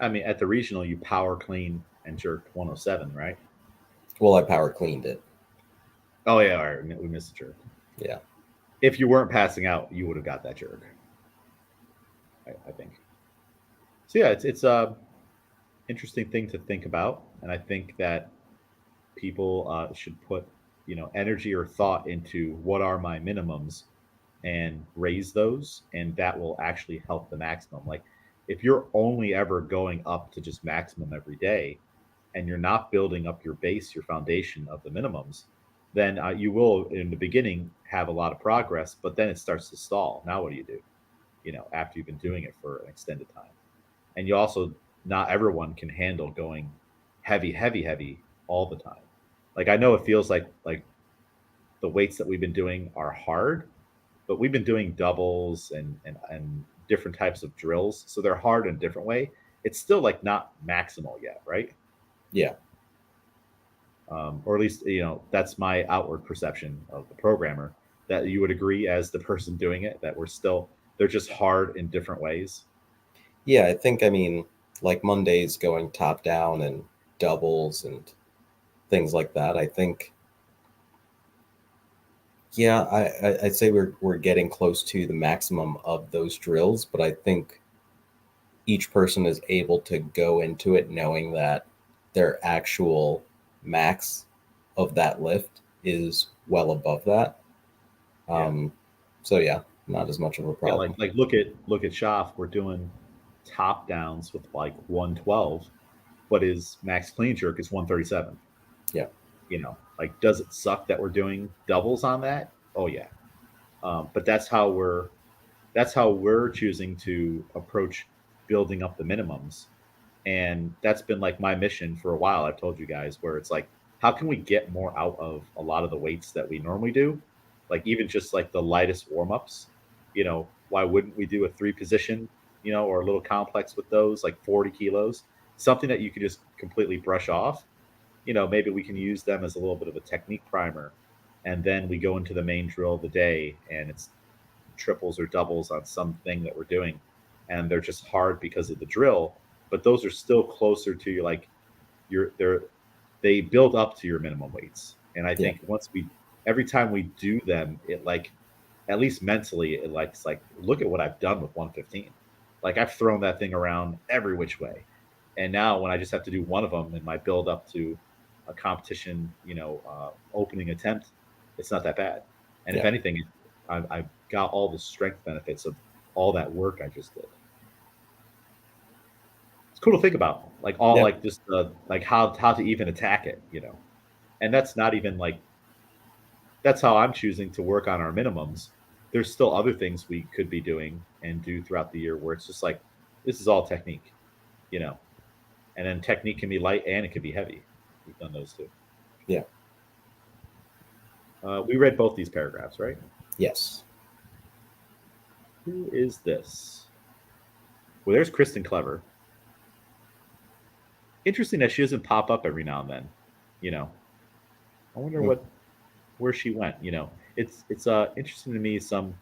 I mean at the regional you power clean and jerked 107, right? Well, I power cleaned it. Oh yeah, all right, we missed the jerk. Yeah. If you weren't passing out, you would have got that jerk. I think. So yeah, it's a interesting thing to think about, and I think that people should put energy or thought into what are my minimums and raise those, and that will actually help the maximum. Like if you're only ever going up to just maximum every day and you're not building up your base, your foundation of the minimums, then you will in the beginning have a lot of progress, but then it starts to stall. Now what do, after you've been doing it for an extended time? And you also, not everyone can handle going heavy all the time. Like I know it feels like the weights that we've been doing are hard, but we've been doing doubles and different types of drills, so they're hard in a different way. it's still like not maximal yet, right? Yeah. Or at least, that's my outward perception of the programmer, that you would agree as the person doing it, that they're just hard in different ways. Yeah, I think, I mean, like Mondays going top down and doubles and things like that. I think, yeah, I'd say we're getting close to the maximum of those drills, but I think each person is able to go into it knowing that their actual max of that lift is well above that. Yeah. So yeah, not as much of a Yeah, problem. like look at Schaff. We're doing top downs with like 112, but his max clean jerk is 137. Yeah. Like, does it suck that we're doing doubles on that? Oh yeah. But that's how we're choosing to approach building up the minimums. And that's been like my mission for a while. I've told you guys, where it's like, how can we get more out of a lot of the weights that we normally do? Like, even just like the lightest warm-ups, why wouldn't we do a three position, or a little complex with those, like 40 kilos, something that you can just completely brush off. Maybe we can use them as a little bit of a technique primer. And then we go into the main drill of the day, and it's triples or doubles on something that we're doing, and they're just hard because of the drill, but those are still closer to your, like, they build up to your minimum weights. And I Yeah. think every time we do them, it, like, at least mentally, it's like, look at what I've done with 115. Like, I've thrown that thing around every which way, and now when I just have to do one of them in my build up to a competition, opening attempt, it's not that bad. And if Yeah. anything, I've got all the strength benefits of all that work I just did. It's cool to think about, like, all, Yeah. like, just like how to even attack it. And that's not even like, that's how I'm choosing to work on our minimums. There's still other things we could be doing and do throughout the year, where it's just like, this is all technique, you know. And then technique can be light and it can be heavy. We've done those too. Yeah. We read both these paragraphs, right? Yes. Who is this? Well, there's Kristen Clever. Interesting that she doesn't pop up every now and then. You know, I wonder Hmm. where she went. It's interesting to me. Some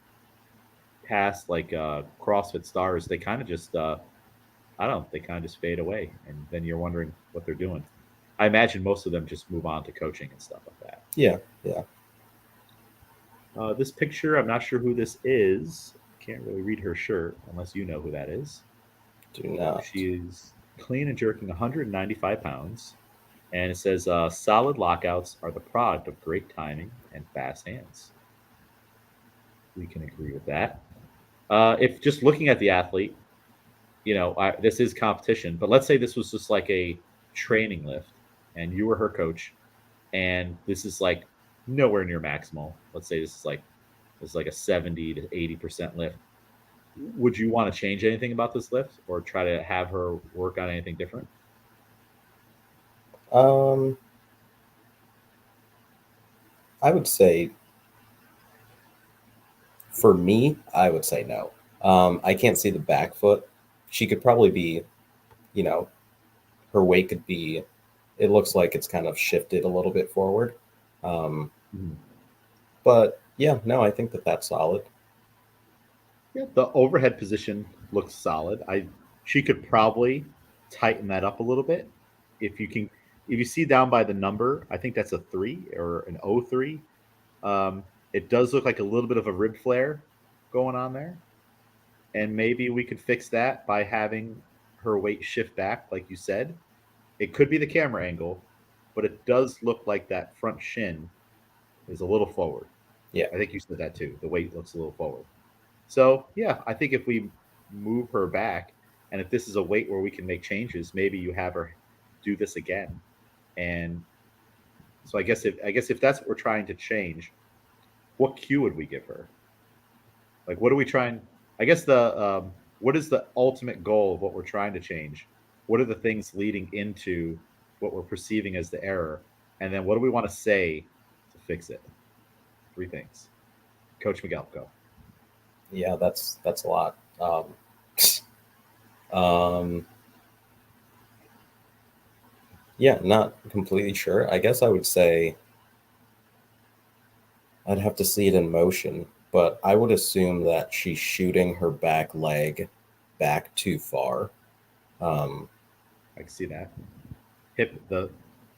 past, like, CrossFit stars, they kind of just I don't know, they kind of just fade away, and then you're wondering what they're doing. I imagine most of them just move on to coaching and stuff like that. Yeah. Yeah. This picture, I'm not sure who this is. Can't really read her shirt unless you know who that is. Do not. She is clean and jerking 195 pounds. And it says, solid lockouts are the product of great timing and fast hands. We can agree with that. If just looking at the athlete, this is competition, but let's say this was just like a training lift and you were her coach, and this is like nowhere near maximal. Let's say this is like a 70 to 80% lift. Would you want to change anything about this lift or try to have her work on anything different? Um, I would say for me, I would say no. I can't see the back foot. She could probably be, you know, her weight could be, it looks like it's kind of shifted a little bit forward. Um, Mhm. but yeah, no, I think that that's solid. Yeah, the overhead position looks solid. She could probably tighten that up a little bit. If you can, if you see down by the number, I think that's a 3 or an O3. It does look like a little bit of a rib flare going on there, and maybe we could fix that by having her weight shift back, like you said. It could be the camera angle, but it does look like that front shin is a little forward. Yeah. I think you said that too. The weight looks a little forward. So yeah, I think if we move her back, and if this is a weight where we can make changes, maybe you have her do this again. And so I guess if that's what we're trying to change, what cue would we give her? Like, what are we trying? I guess what is the ultimate goal of what we're trying to change? What are the things leading into what we're perceiving as the error? And then what do we want to say to fix it? 3 things. Coach Miguel, go. Yeah, that's a lot. Um, Yeah, not completely sure. I guess I would say I'd have to see it in motion, but I would assume that she's shooting her back leg back too far. Um, I can see that. Hip the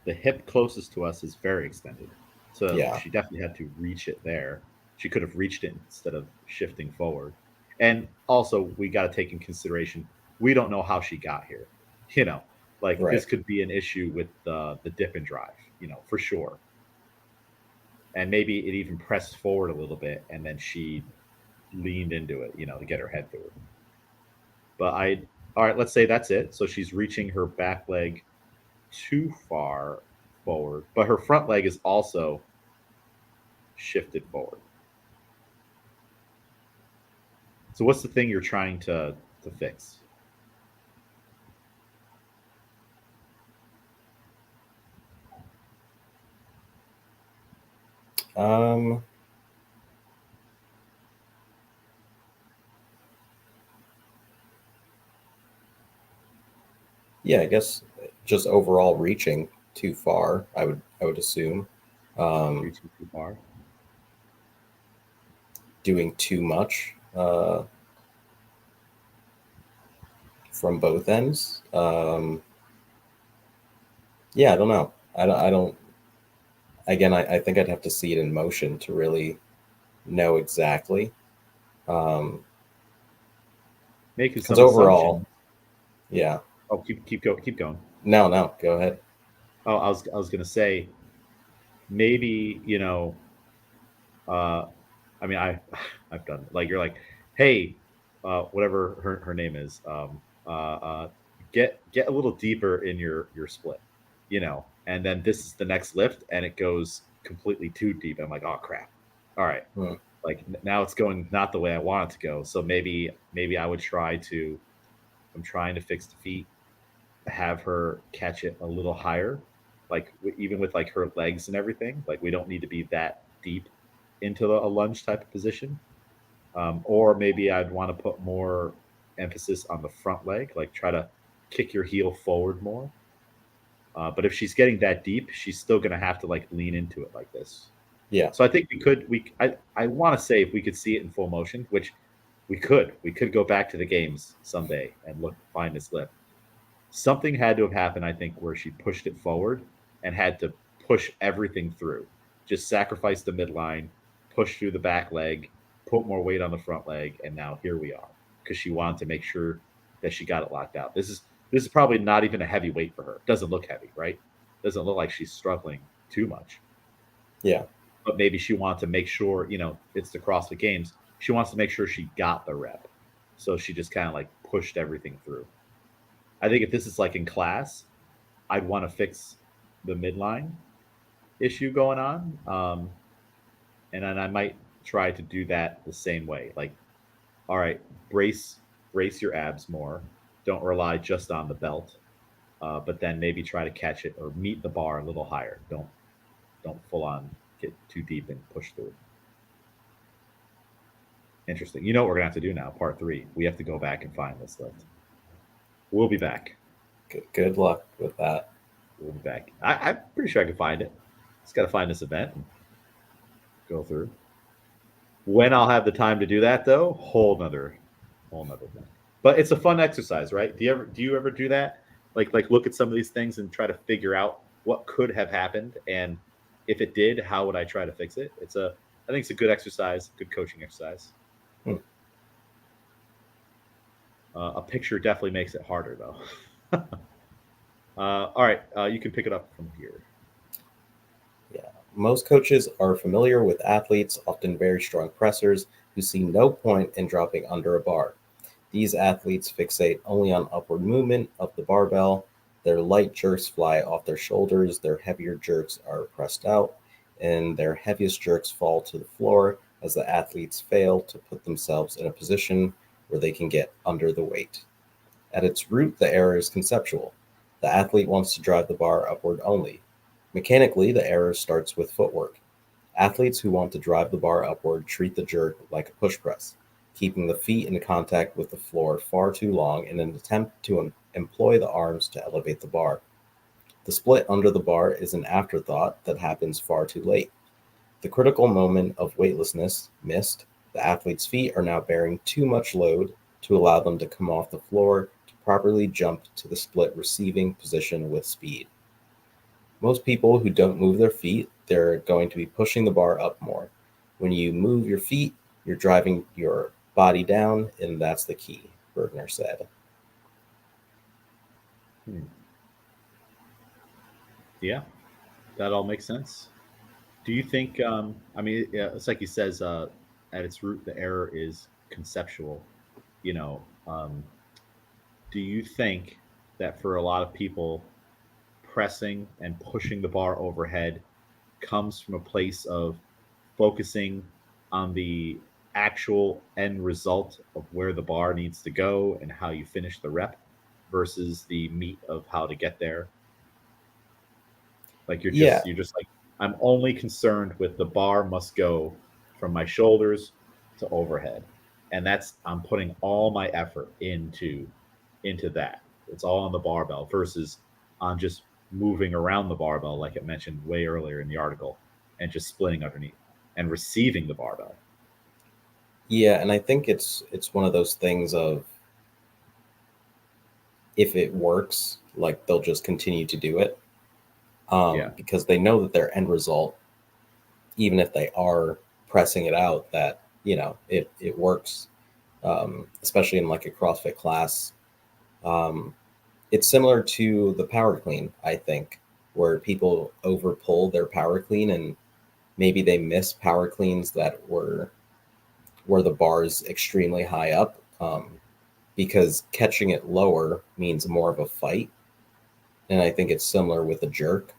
hip closest to us is very extended, so yeah, she definitely had to reach it there. She could have reached it instead of shifting forward. And also, we got to take in consideration we don't know how she got here. You know, like right. this could be an issue with the dip and drive. For sure. And maybe it even pressed forward a little bit, and then she leaned into it. To get her head through it. But all right. Let's say that's it. So she's reaching her back leg too far forward, but her front leg is also shifted forward. So what's the thing you're trying to fix? Um, yeah, I guess just overall reaching too far. I would assume Reaching too far. doing too much from both ends. Yeah, I don't know. I don't. Again, I think I'd have to see it in motion to really know exactly. Um, Making because some overall, assumptions. yeah. Oh, keep going. No, no, go ahead. Oh, I was gonna say maybe uh, I mean I've done it. Like you're like, hey, whatever her name is, get a little deeper in your split, and then this is the next lift, and it goes completely too deep. I'm like, oh crap. All right, Hmm. like now it's going not the way I want it to go. So maybe I would try to. I'm trying to fix the feet, have her catch it a little higher, like even with like her legs and everything. Like we don't need to be that deep into a lunge type of position. Or maybe I'd want to put more emphasis on the front leg, like try to kick your heel forward more. But if she's getting that deep, she's still going to have to like lean into it like this. Yeah, So I think I want to say if we could see it in full motion, which we could go back to the games someday and find this lift. Something had to have happened, I think, where she pushed it forward and had to push everything through. Just sacrifice the midline, push through the back leg, put more weight on the front leg, and now here we are. Because she wanted to make sure that she got it locked out. This is probably not even a heavy weight for her. It doesn't look heavy, right? Doesn't look like she's struggling too much. yeah, But maybe she wants to make sure, it's the CrossFit Games. She wants to make sure she got the rep. So she just kind of like pushed everything through. I think if this is like in class, I'd want to fix the midline issue going on. And then I might try to do that the same way. Like, all right, brace your abs more. Don't rely just on the belt, but then maybe try to catch it or meet the bar a little higher. Don't full on get too deep and push through. Interesting. You know what we're gonna have to do now? Part three. We have to go back and find this lift. We'll be back. good luck with that. We'll be back. I'm pretty sure I can find it. Just got to find this event and go through. When I'll have the time to do that, though, whole nother thing. But it's a fun exercise, right? Do you ever do that? Like look at some of these things and try to figure out what could have happened, and if it did, how would I try to fix it? I think it's a good exercise, good coaching exercise. Hmm. A picture definitely makes it harder, though. All right, you can pick it up from here. Yeah. Most coaches are familiar with athletes, often very strong pressers, who see no point in dropping under a bar. These athletes fixate only on upward movement of the barbell. Their light jerks fly off their shoulders, their heavier jerks are pressed out, and their heaviest jerks fall to the floor as the athletes fail to put themselves in a position where they can get under the weight. At its root, the error is conceptual. The athlete wants to drive the bar upward only. Mechanically, the error starts with footwork. Athletes who want to drive the bar upward treat the jerk like a push press, keeping the feet in contact with the floor far too long in an attempt to employ the arms to elevate the bar. The split under the bar is an afterthought that happens far too late. The critical moment of weightlessness missed. The athlete's feet are now bearing too much load to allow them to come off the floor to properly jump to the split receiving position with speed. Most people who don't move their feet, they're going to be pushing the bar up more. When you move your feet, you're driving your body down, and that's the key, Burgener said. Yeah, that all makes sense. Do you think? I mean, it's like he says. At its root, the error is conceptual. You know, do you think that for a lot of people, pressing and pushing the bar overhead comes from a place of focusing on the actual end result of where the bar needs to go and how you finish the rep versus the meat of how to get there? Like Yeah, you're just like, I'm only concerned with the bar must go from my shoulders to overhead. And that's, I'm putting all my effort into that. It's all on the barbell versus on just moving around the barbell, like it mentioned way earlier in the article, and just splitting underneath and receiving the barbell. yeah, and I think it's one of those things of if it works, like they'll just continue to do it, Yeah. because they know that their end result, even if they are pressing it out, that it works, especially in like a CrossFit class. Um, it's similar to the power clean, I think, where people over pull their power clean and maybe they miss power cleans that were where the bar is extremely high up, because catching it lower means more of a fight. And I think it's similar with a jerk,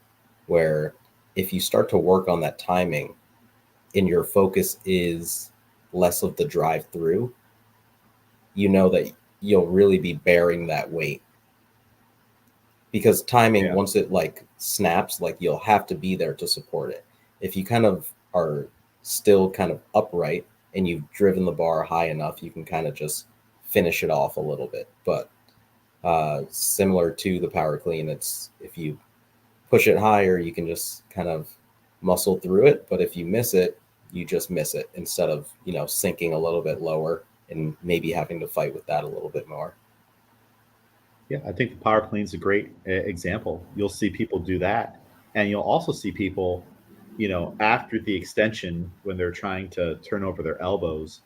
where if you start to work on that timing and your focus is less of the drive through, you know that you'll really be bearing that weight. Because timing, Yeah. once it like snaps, like you'll have to be there to support it. If you kind of are still kind of upright and you've driven the bar high enough, you can kind of just finish it off a little bit. But similar to the power clean, it's if you push it higher, you can just kind of muscle through it. But if you miss it, you just miss it instead of, sinking a little bit lower and maybe having to fight with that a little bit more. Yeah, I think the power clean is a great example. You'll see people do that, and you'll also see people, after the extension when they're trying to turn over their elbows,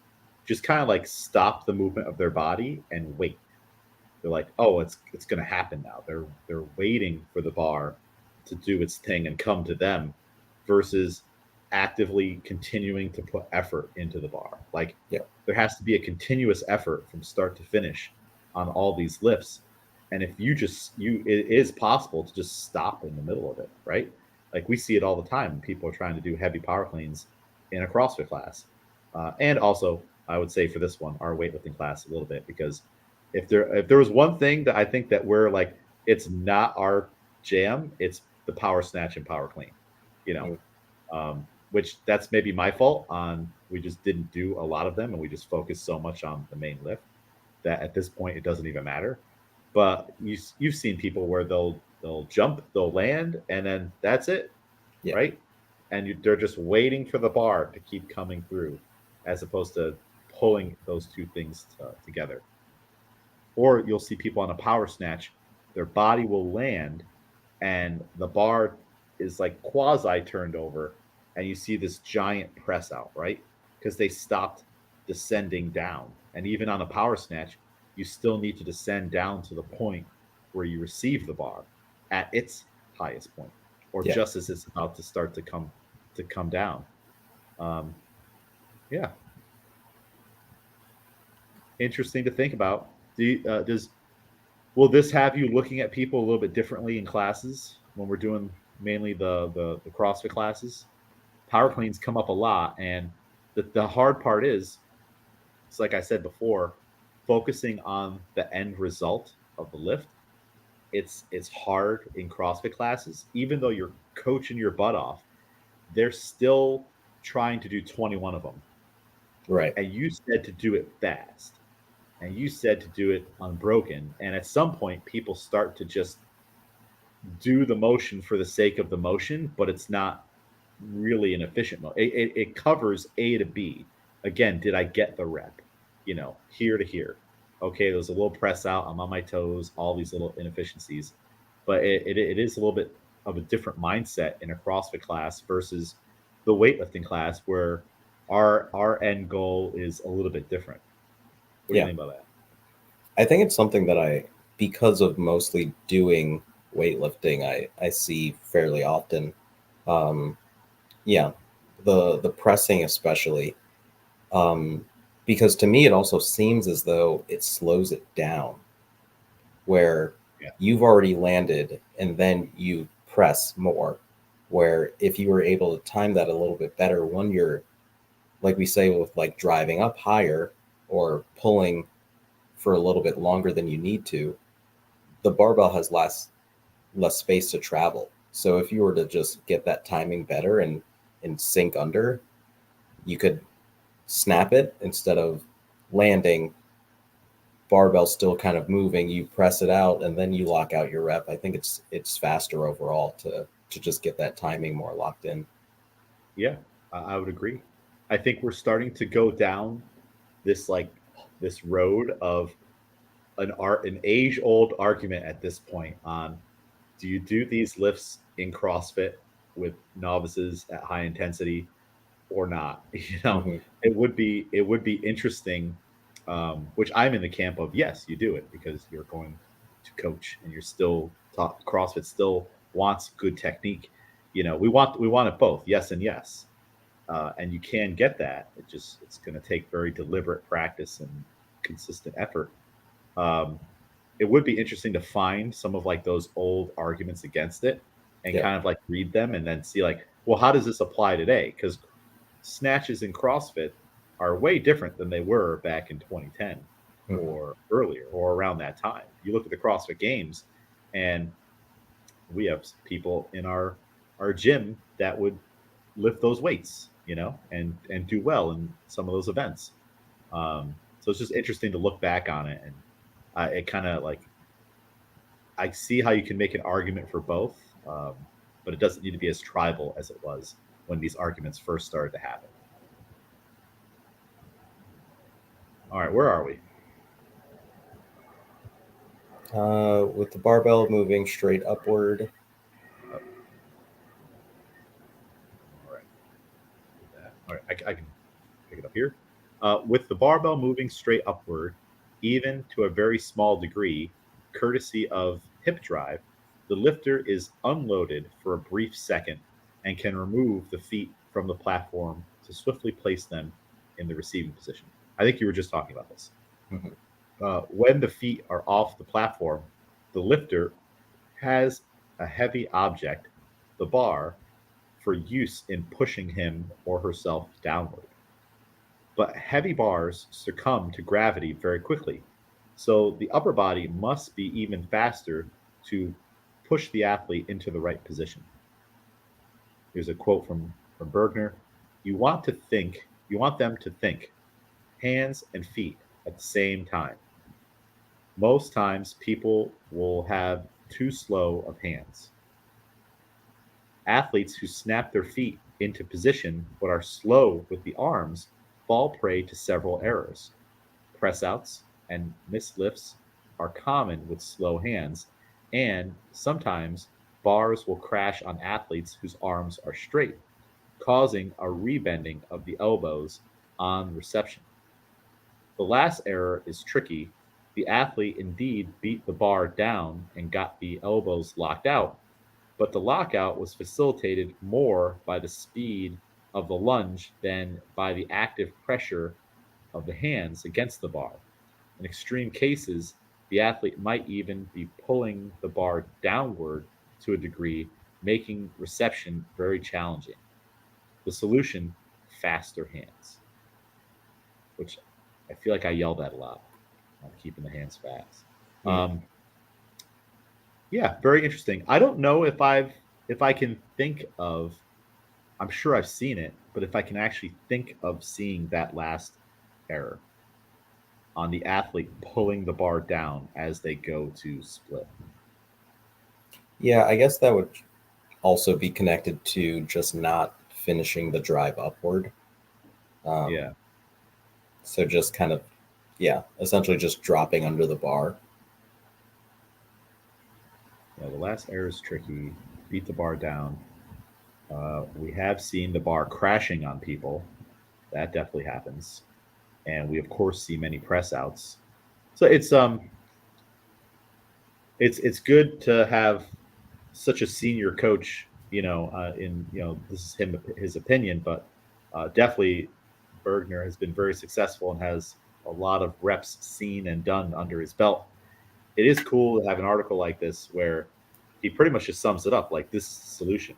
just kind of like stop the movement of their body and wait. They're like, "Oh, it's going to happen now." They're waiting for the bar to do its thing and come to them, versus actively continuing to put effort into the bar. Like Yeah. there has to be a continuous effort from start to finish on all these lifts. And if it is possible to just stop in the middle of it, right? Like we see it all the time when people are trying to do heavy power cleans in a CrossFit class, and also I would say for this one, our weightlifting class a little bit, because if there was one thing that I think that we're like, it's not our jam, it's the power snatch and power clean, you know, Mm. which that's maybe my fault on, we just didn't do a lot of them and we just focused so much on the main lift that at this point it doesn't even matter. But you've seen people where they'll jump, they'll land, and then that's it, Yeah. right? And they're just waiting for the bar to keep coming through, as opposed to pulling those two things together. Or you'll see people on a power snatch, their body will land and the bar is like quasi turned over, and you see this giant press out, right? Because they stopped descending down. And even on a power snatch, you still need to descend down to the point where you receive the bar at its highest point, or Yeah. just as it's about to start to come down. Um, yeah, interesting to think about. Does Will this have you looking at people a little bit differently in classes when we're doing mainly the CrossFit classes? Power cleans come up a lot, and the hard part is, it's like I said before, focusing on the end result of the lift. It's hard in CrossFit classes, even though you're coaching your butt off. They're still trying to do 21 of them, Right. and you said to do it fast, and you said to do it unbroken, and at some point, people start to just do the motion for the sake of the motion, but it's not really an efficient motion. It covers A to B. Again, did I get the rep? Here to here. Okay, there was a little press out. I'm on my toes. All these little inefficiencies, but it is a little bit of a different mindset in a CrossFit class versus the weightlifting class, where our end goal is a little bit different. What do you Yeah. think about that? I think it's something that because of mostly doing weightlifting, I see fairly often. Um, yeah, the pressing especially, because to me it also seems as though it slows it down, where Yeah, you've already landed and then you press more. Where if you were able to time that a little bit better, when you're, like we say, with like driving up higher or pulling for a little bit longer than you need to, the barbell has less space to travel. So if you were to just get that timing better and sink under, you could snap it instead of landing, barbell still kind of moving, you press it out and then you lock out your rep. I think it's faster overall to just get that timing more locked in. yeah, I would agree. I think we're starting to go down this this road of an age old argument at this point on, do you do these lifts in CrossFit with novices at high intensity or not? Hmm. It would be interesting, which I'm in the camp of, yes, you do it because you're going to coach and you're still taught. CrossFit still wants good technique. We want it both, yes and yes, and you can get that. It's going to take very deliberate practice and consistent effort. Um, it would be interesting to find some of like those old arguments against it and Yep. kind of like read them and then see like, well, how does this apply today? Because snatches in CrossFit are way different than they were back in 2010 Hmm. or earlier or around that time. You look at the CrossFit Games, and we have people in our gym that would lift those weights, and do well in some of those events. So it's just interesting to look back on it, and it kind of like, I see how you can make an argument for both, but it doesn't need to be as tribal as it was when these arguments first started to happen. All right, where are we? With the barbell moving straight upward. Oh, all right, do that. All right, I can pick it up here. With the barbell moving straight upward, even to a very small degree, courtesy of hip drive, the lifter is unloaded for a brief second and can remove the feet from the platform to swiftly place them in the receiving position. I think you were just talking about this. Mhm. When the feet are off the platform, the lifter has a heavy object, the bar, for use in pushing him or herself downward. But heavy bars succumb to gravity very quickly, so the upper body must be even faster to push the athlete into the right position. Here's a quote from Burgener. You want them to think, hands and feet at the same time. Most times people will have too slow of hands. Athletes who snap their feet into position but are slow with the arms fall prey to several errors. Press outs and mislifts are common with slow hands, and sometimes bars will crash on athletes whose arms are straight, causing a rebending of the elbows on reception. The last error is tricky. The athlete indeed beat the bar down and got the elbows locked out, but the lockout was facilitated more by the speed of the lunge than by the active pressure of the hands against the bar. In extreme cases, the athlete might even be pulling the bar downward to a degree, making reception very challenging. The solution: faster hands, which I feel like I yell that a lot on keeping the hands fast. Mhm. Um, yeah, very interesting. I don't know if I can think of. I'm sure I've seen it, but if I can actually think of seeing that last error on the athlete pulling the bar down as they go to split. Yeah, I guess that would also be connected to just not finishing the drive upward. Yeah. So just kind of, yeah, essentially just dropping under the bar. Yeah, the last error is tricky. Beat the bar down. We have seen the bar crashing on people. That definitely happens. And we of course see many press outs. So it's good to have such a senior coach, in this is his opinion, but definitely Bergner has been very successful and has a lot of reps seen and done under his belt. It is cool to have an article like this where he pretty much just sums it up like this is the solution,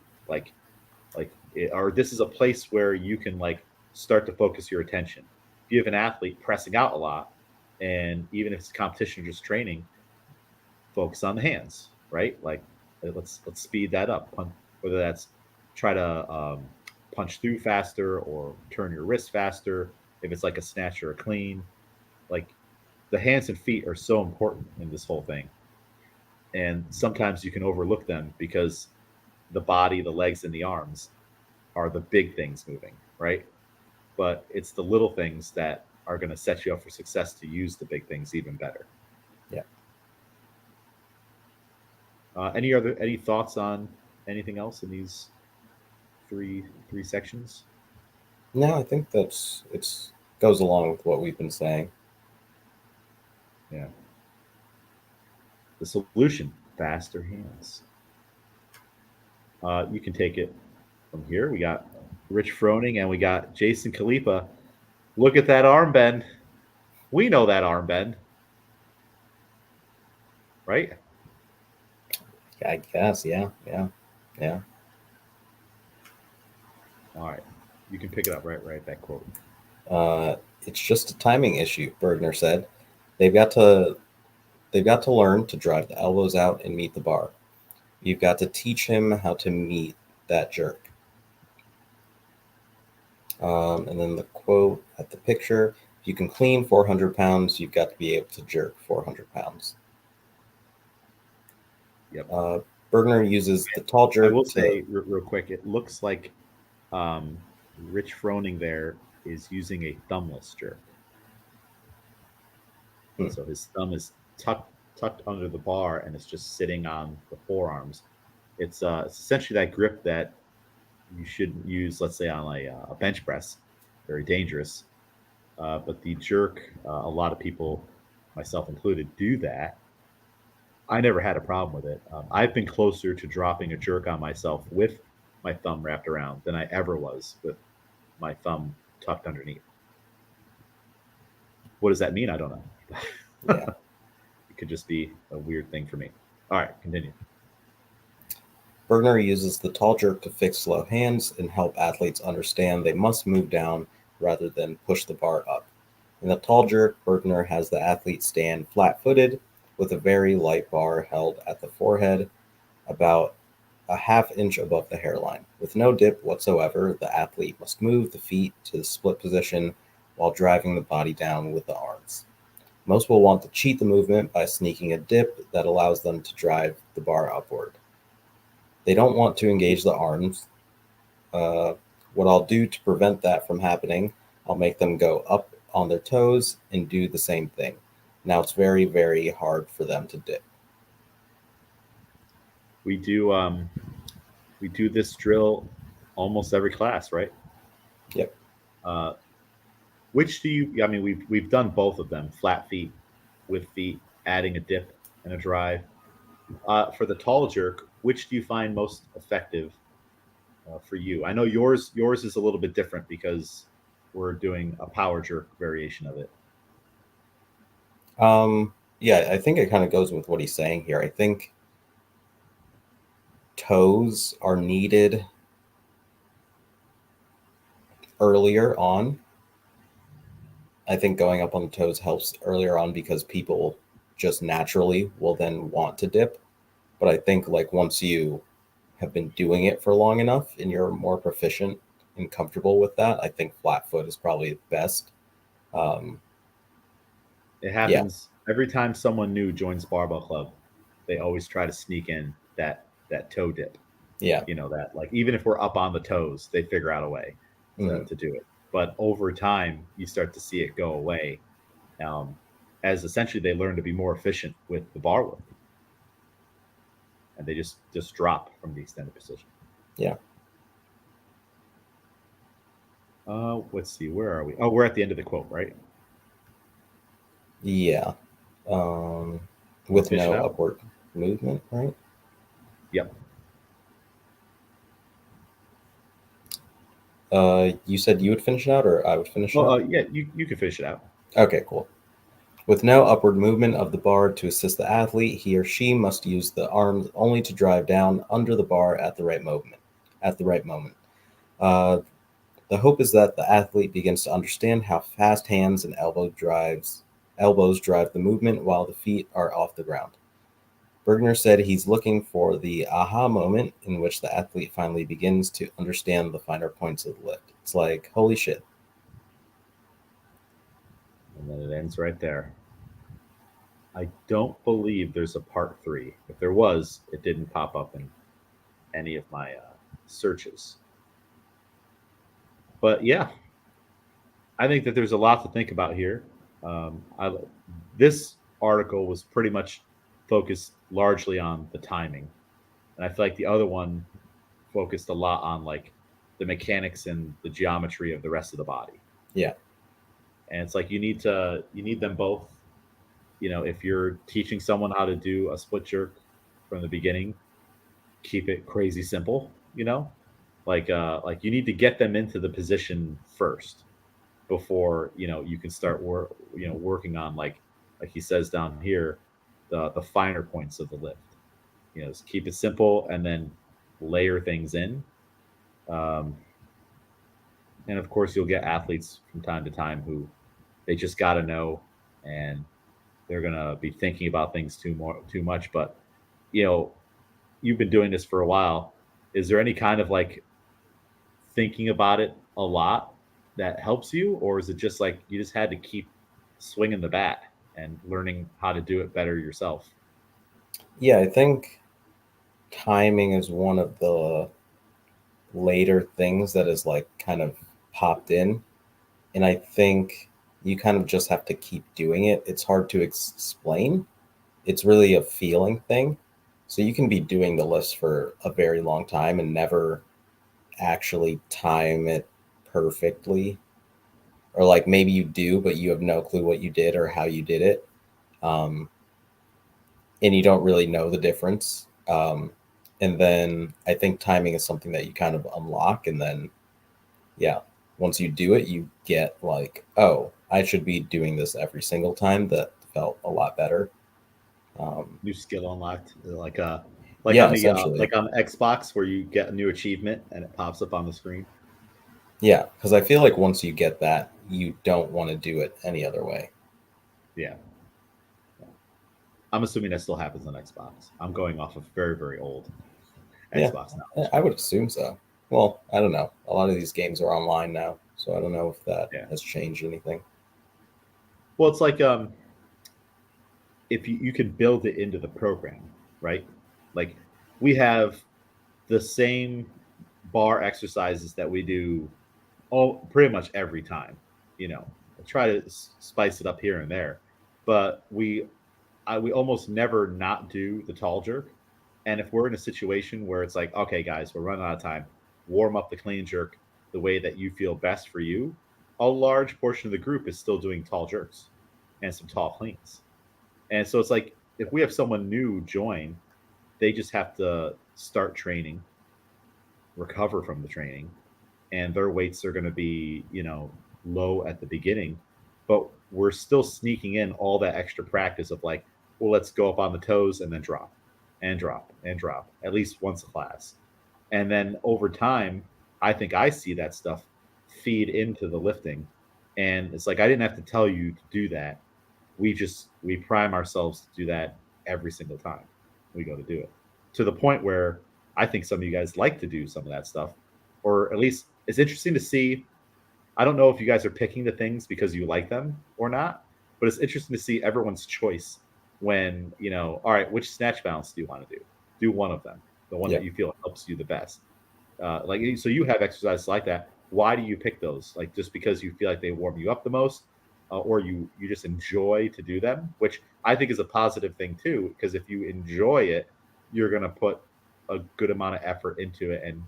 or this is a place where you can like start to focus your attention. If you have an athlete pressing out a lot, and even if it's competition or just training, focus on the hands, right? Like let's speed that up. Whether that's try to punch through faster or turn your wrist faster. If it's like a snatch or a clean, like the hands and feet are so important in this whole thing. And sometimes you can overlook them because the body, the legs, and the arms are the big things moving, right? But it's the little things that are going to set you up for success to use the big things even better. Yeah. Any thoughts on anything else in these three sections? No, I think it's goes along with what we've been saying. Yeah. The solution: faster hands. You can take it from here. We got Rich Froning and we got Jason Khalipa. Look at that arm bend. We know that arm bend, right? I guess, yeah, yeah, yeah. All right. You can pick it up, right? That quote. It's just a timing issue, Bergner said. They've got to they've got to learn to drive the elbows out and meet the bar. You've got to teach him how to meet that jerk. And then the quote at the picture: if you can clean 400 pounds, you've got to be able to jerk 400 pounds. Yep. Bergner uses the tall I will jerk to. say real quick, it looks like Rich Froning there is using a thumbless jerk. Hmm, So his thumb is tucked under the bar and it's just sitting on the forearms. It's essentially that grip that you shouldn't use, let's say, on a bench press. Very dangerous. But the jerk, a lot of people, myself included, do that. I never had a problem with it. I've been closer to dropping a jerk on myself with my thumb wrapped around than I ever was with my thumb tucked underneath. What does that mean? I don't know. yeah. It could just be a weird thing for me. All right, continue. Bergner uses the tall jerk to fix slow hands and help athletes understand they must move down rather than push the bar up. In the tall jerk, Bergner has the athlete stand flat footed with a very light bar held at the forehead, about a half inch above the hairline. With no dip whatsoever, the athlete must move the feet to the split position while driving the body down with the arms. Most will want to cheat the movement by sneaking a dip that allows them to drive the bar upward. They don't want to engage the arms. Uh, what I'll do to prevent that from happening, I'll make them go up on their toes and do the same thing. Now it's very, very hard for them to dip. We do we do this drill almost every class, right? Yep. Uh, which do you? I mean, we've done both of them: flat feet with feet, adding a dip and a drive. For the tall jerk, which do you find most effective for you? I know yours is a little bit different because we're doing a power jerk variation of it. Yeah, I think it kind of goes with what he's saying here. I think toes are needed earlier on. I think going up on the toes helps earlier on because people just naturally will then want to dip. But I think like once you have been doing it for long enough and you're more proficient and comfortable with that, I think flat foot is probably best. Um, It yeah, happens every time someone new joins barbell club. They always try to sneak in that that toe dip. Yeah. That like even if we're up on the toes, they figure out a way to do it. But over time, you start to see it go away, as essentially they learn to be more efficient with the bar lifting, and they just drop from the extended position. Yeah. Let's see, where are we? Oh, we're at the end of the quote, right? Yeah. With Fish it no out. upward movement, right? Yep. You said you would finish it out, or I would finish it out? Yeah, you can fish it out. Okay, cool. With no upward movement of the bar to assist the athlete, he or she must use the arms only to drive down under the bar at the right moment. The hope is that the athlete begins to understand how fast hands and elbows drive the movement while the feet are off the ground. Burgener said he's looking for the aha moment in which the athlete finally begins to understand the finer points of the lift. It's like, holy shit. And then it ends right there. I don't believe there's a part 3. If there was, it didn't pop up in any of my searches. But yeah, I think that there's a lot to think about here. This article was pretty much focused largely on the timing, and I feel like the other one focused a lot on like the mechanics and the geometry of the rest of the body. Yeah. And it's like you need them both. If you're teaching someone how to do a split jerk from the beginning, keep it crazy simple. Like you need to get them into the position first before you can start working on like he says down here, the finer points of the lift. Just keep it simple and then layer things in. And of course, you'll get athletes from time to time who they just got to know, and they're gonna be thinking about things too much. But you've been doing this for a while. Is there any kind of like thinking about it a lot that helps you, or is it just like you just had to keep swinging the bat and learning how to do it better yourself? Yeah, I think timing is one of the later things that is like kind of popped in, and I think you kind of just have to keep doing it. It's hard to explain. It's really a feeling thing. So you can be doing the lifts for a very long time and never actually time it perfectly, or like maybe you do but you have no clue what you did or how you did it, and you don't really know the difference, and then I think timing is something that you kind of unlock, and then once you do it you get like, oh, I should be doing this every single time. That felt a lot better. New skill unlocked, like on the Essentially. like on Xbox where you get a new achievement and it pops up on the screen. Yeah, because I feel like once you get that, you don't want to do it any other way. Yeah. I'm assuming that still happens on Xbox. I'm going off of very, very old Xbox now. I would assume so. Well, I don't know. A lot of these games are online now, so I don't know if that has changed anything. Well, it's like if you can build it into the program, right? Like we have the same bar exercises that we do pretty much every time. I try to spice it up here and there, but we almost never not do the tall jerk. And if we're in a situation where it's like, okay, guys, we're running out of time, warm up the clean jerk the way that you feel best for you, a large portion of the group is still doing tall jerks and some tall cleans. And so it's like if we have someone new join, they just have to start training, recover from the training, and their weights are going to be, low at the beginning. But we're still sneaking in all that extra practice of like, well, let's go up on the toes and then drop and drop and drop at least once a class. And then over time, I think I see that stuff feed into the lifting. And it's like, I didn't have to tell you to do that. We prime ourselves to do that every single time we go to do it, to the point where I think some of you guys like to do some of that stuff, or at least it's interesting to see. I don't know if you guys are picking the things because you like them or not, but it's interesting to see everyone's choice when, all right, which snatch balance do you want to do? Do one of them. the one Yeah. that you feel helps you the best. Like, so you have exercises like that. Why do you pick those? Like, just because you feel like they warm you up the most, or you just enjoy to do them, which I think is a positive thing too. Because if you enjoy it, you're gonna put a good amount of effort into it, and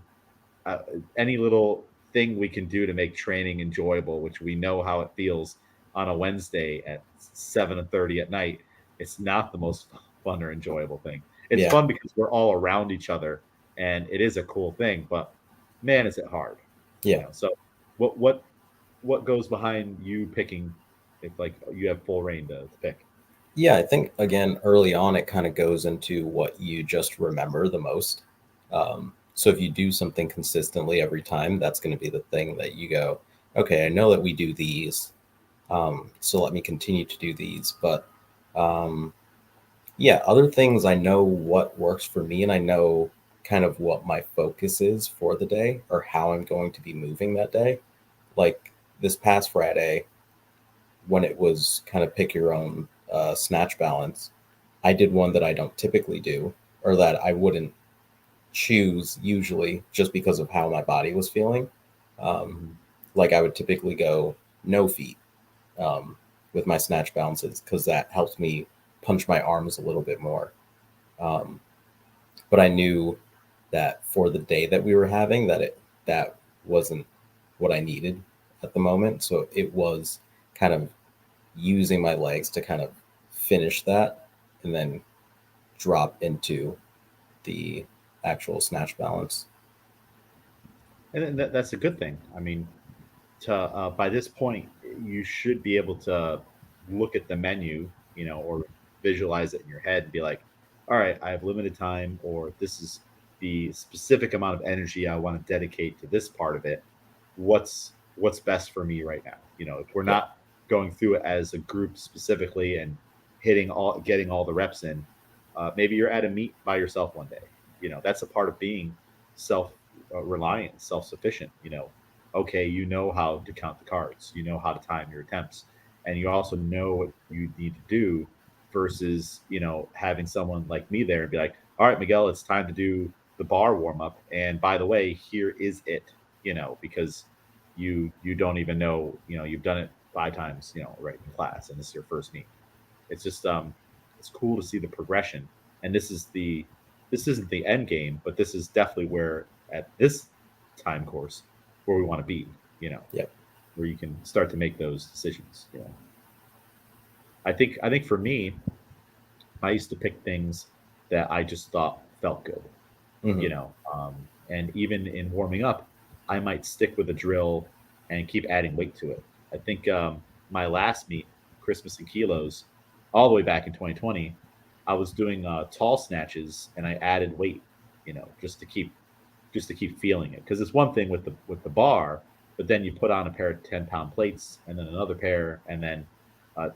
uh, any little thing we can do to make training enjoyable, which we know how it feels on a Wednesday at 7:30 at night. It's not the most fun or enjoyable thing. It's Yeah. fun because we're all around each other, and it is a cool thing. But man, is it hard, Yeah. So what goes behind you picking if like you have full reign to pick? Yeah, I think again early on it kind of goes into what you just remember the most. So if you do something consistently every time, that's going to be the thing that you go, okay, I know that we do these, so let me continue to do these. But um, yeah, other things I know what works for me, and I know kind of what my focus is for the day or how I'm going to be moving that day. Like this past Friday, when it was kind of pick your own snatch balance, I did one that I don't typically do or that I wouldn't choose usually just because of how my body was feeling. Um, Mhm. like I would typically go no feet um, with my snatch balances because that helps me punch my arms a little bit more. Um, but I knew that for the day that we were having, that wasn't what I needed at the moment. So it was kind of using my legs to kind of finish that and then drop into the actual snatch balance. And that's a good thing. I mean, to by this point, you should be able to look at the menu, or visualize it in your head and be like, all right, I have limited time, or this is the specific amount of energy I want to dedicate to this part of it. What's best for me right now? If we're Yeah. not going through it as a group specifically and getting all the reps in, maybe you're at a meet by yourself one day. That's a part of being self reliant, self sufficient. Okay, you know how to count the cards, you know how to time your attempts, and you also know what you need to do versus, having someone like me there and be like, all right, Miguel, it's time to do the bar warm up. And by the way, here is it, because you don't even know, you've done it 5 times, right in class, and this is your first meet. It's just it's cool to see the progression. And this isn't the end game, but this is definitely where at this time course where we want to be, Yeah. where you can start to make those decisions. I think for me, I used to pick things that I just thought felt good, Hmm. and even in warming up, I might stick with a drill and keep adding weight to it. I think my last meet, Christmas in Kilos, all the way back in 2020, I was doing tall snatches and I added weight, just to keep feeling it, because it's one thing with the bar, but then you put on a pair of 10-pound plates and then another pair, and then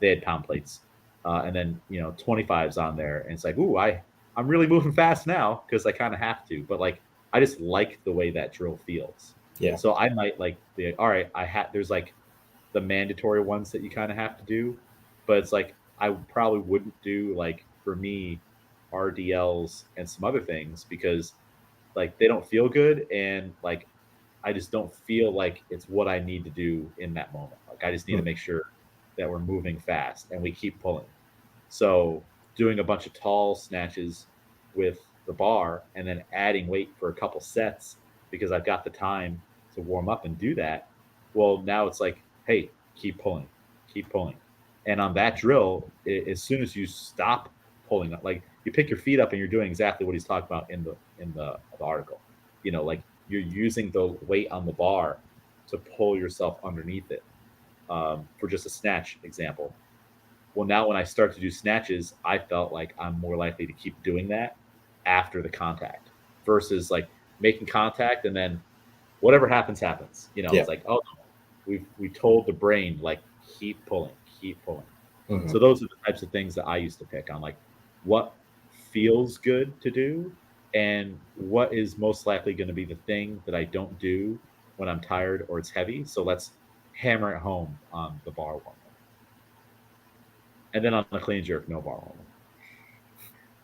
they had pound plates, and then 25s on there, and it's like, ooh, I'm really moving fast now because I kind of have to, but like I just like the way that drill feels. Yeah. So I might like the all right. There's like the mandatory ones that you kind of have to do, but it's like I probably wouldn't do, like, for me, RDLs and some other things because like they don't feel good, and like I just don't feel like it's what I need to do in that moment. Like I just need to Hmm. make sure that we're moving fast and we keep pulling. So doing a bunch of tall snatches with the bar and then adding weight for a couple sets because I've got the time to warm up and do that. Well, now it's like, hey, keep pulling, keep pulling. And on that drill, as soon as you stop pulling up, like you pick your feet up and you're doing exactly what he's talking about in the article. Like you're using the weight on the bar to pull yourself underneath it, for just a snatch example. Well, now when I start to do snatches, I felt like I'm more likely to keep doing that after the contact versus like making contact and then whatever happens, happens. Yeah. It's like, oh, no, we told the brain like keep pulling, keep pulling. Hmm. So those are the types of things that I used to pick on, like what feels good to do and what is most likely going to be the thing that I don't do when I'm tired or it's heavy. So let's hammer it home on the bar warm up. And then on the clean jerk, no bar warm up,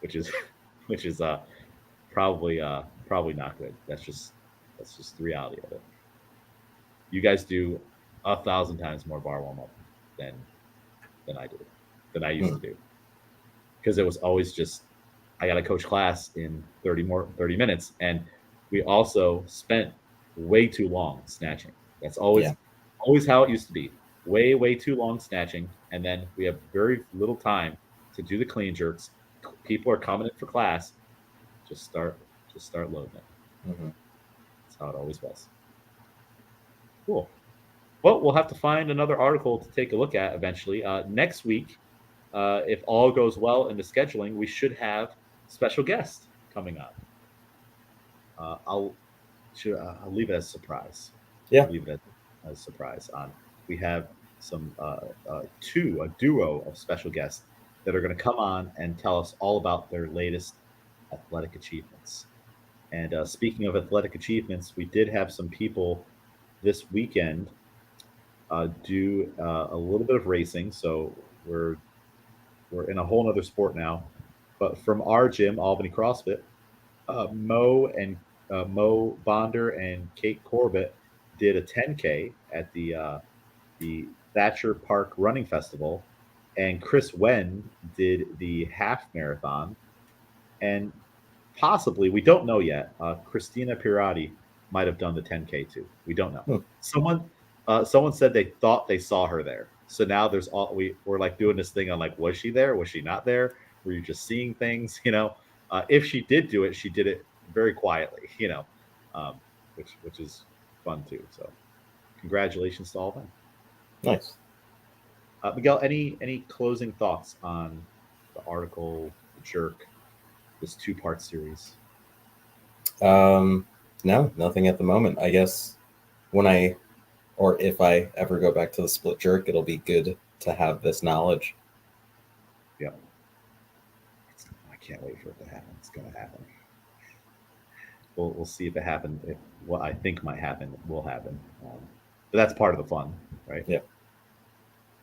which is which is probably not good. That's just the reality of it. You guys do 1,000 times more bar warm up than I do, than I used Hmm. to do, because it was always just I got to coach class in 30 minutes, and we also spent way too long snatching. That's Yeah. always how it used to be. Way too long snatching, and then we have very little time to do the clean jerks. People are coming in for class. Just start loading it. Hmm. That's how it always was. Cool. Well, we'll have to find another article to take a look at eventually. Next week, if all goes well in the scheduling, we should have special guests coming on. Uh, I'll I'll leave it as a surprise. Yeah. Leave it as a surprise. We have some a duo of special guests that are going to come on and tell us all about their latest athletic achievements. And speaking of athletic achievements, we did have some people this weekend do a little bit of racing. So we're in a whole other sport now. But from our gym, Albany CrossFit, Mo Bonder and Kate Corbett did a 10K at the Thatcher Park Running Festival, and Chris Wen did the half marathon, and possibly, we don't know yet. Christina Pirati might have done the 10K too. We don't know. Hmm. Someone said they thought they saw her there. So now we're like doing this thing on like, was she there? Was she not there? Were you just seeing things? If she did do it, she did it very quietly. Which is fun too. So congratulations to all of them. Nice. Miguel, any closing thoughts on the article, the jerk, this 2-part series? No, nothing at the moment. I guess if I ever go back to the split jerk, it'll be good to have this knowledge. Yeah. I can't wait for it to happen. It's going to happen. We'll see if it happens. If what I think might happen will happen. But that's part of the fun, right? Yeah.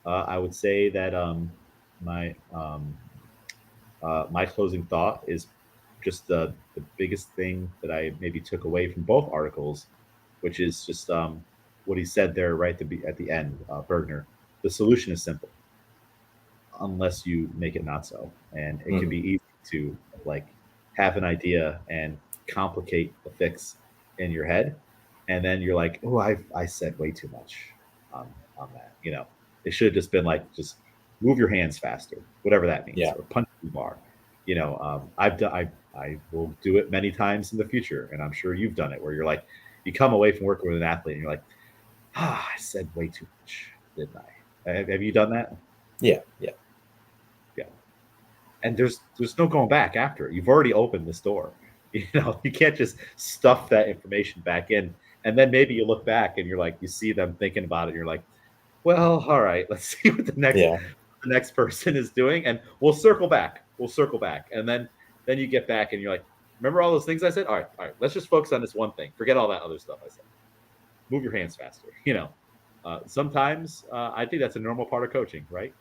I would say that my my closing thought is just the biggest thing that I maybe took away from both articles, which is just what he said there right at the end, Burgener. The solution is simple, unless you make it not so, and it can be easy to like have an idea and complicate the fix in your head, and then you're like, oh, I said way too much on that. It should have just been like, just move your hands faster, whatever that means, Yeah. or punch the bar. I've done. I will do it many times in the future, and I'm sure you've done it, where you're like, you come away from working with an athlete, and you're like, I said way too much, didn't I? Have you done that? Yeah. And there's no going back after it. You've already opened this door. You can't just stuff that information back in, and then maybe you look back and you're like, you see them thinking about it, and you're like, well, all right, let's see what the next person is doing, and we'll circle back, and then you get back and you're like, remember all those things I said? All right, let's just focus on this one thing. Forget all that other stuff I said. Move your hands faster. Sometimes I think that's a normal part of coaching, right?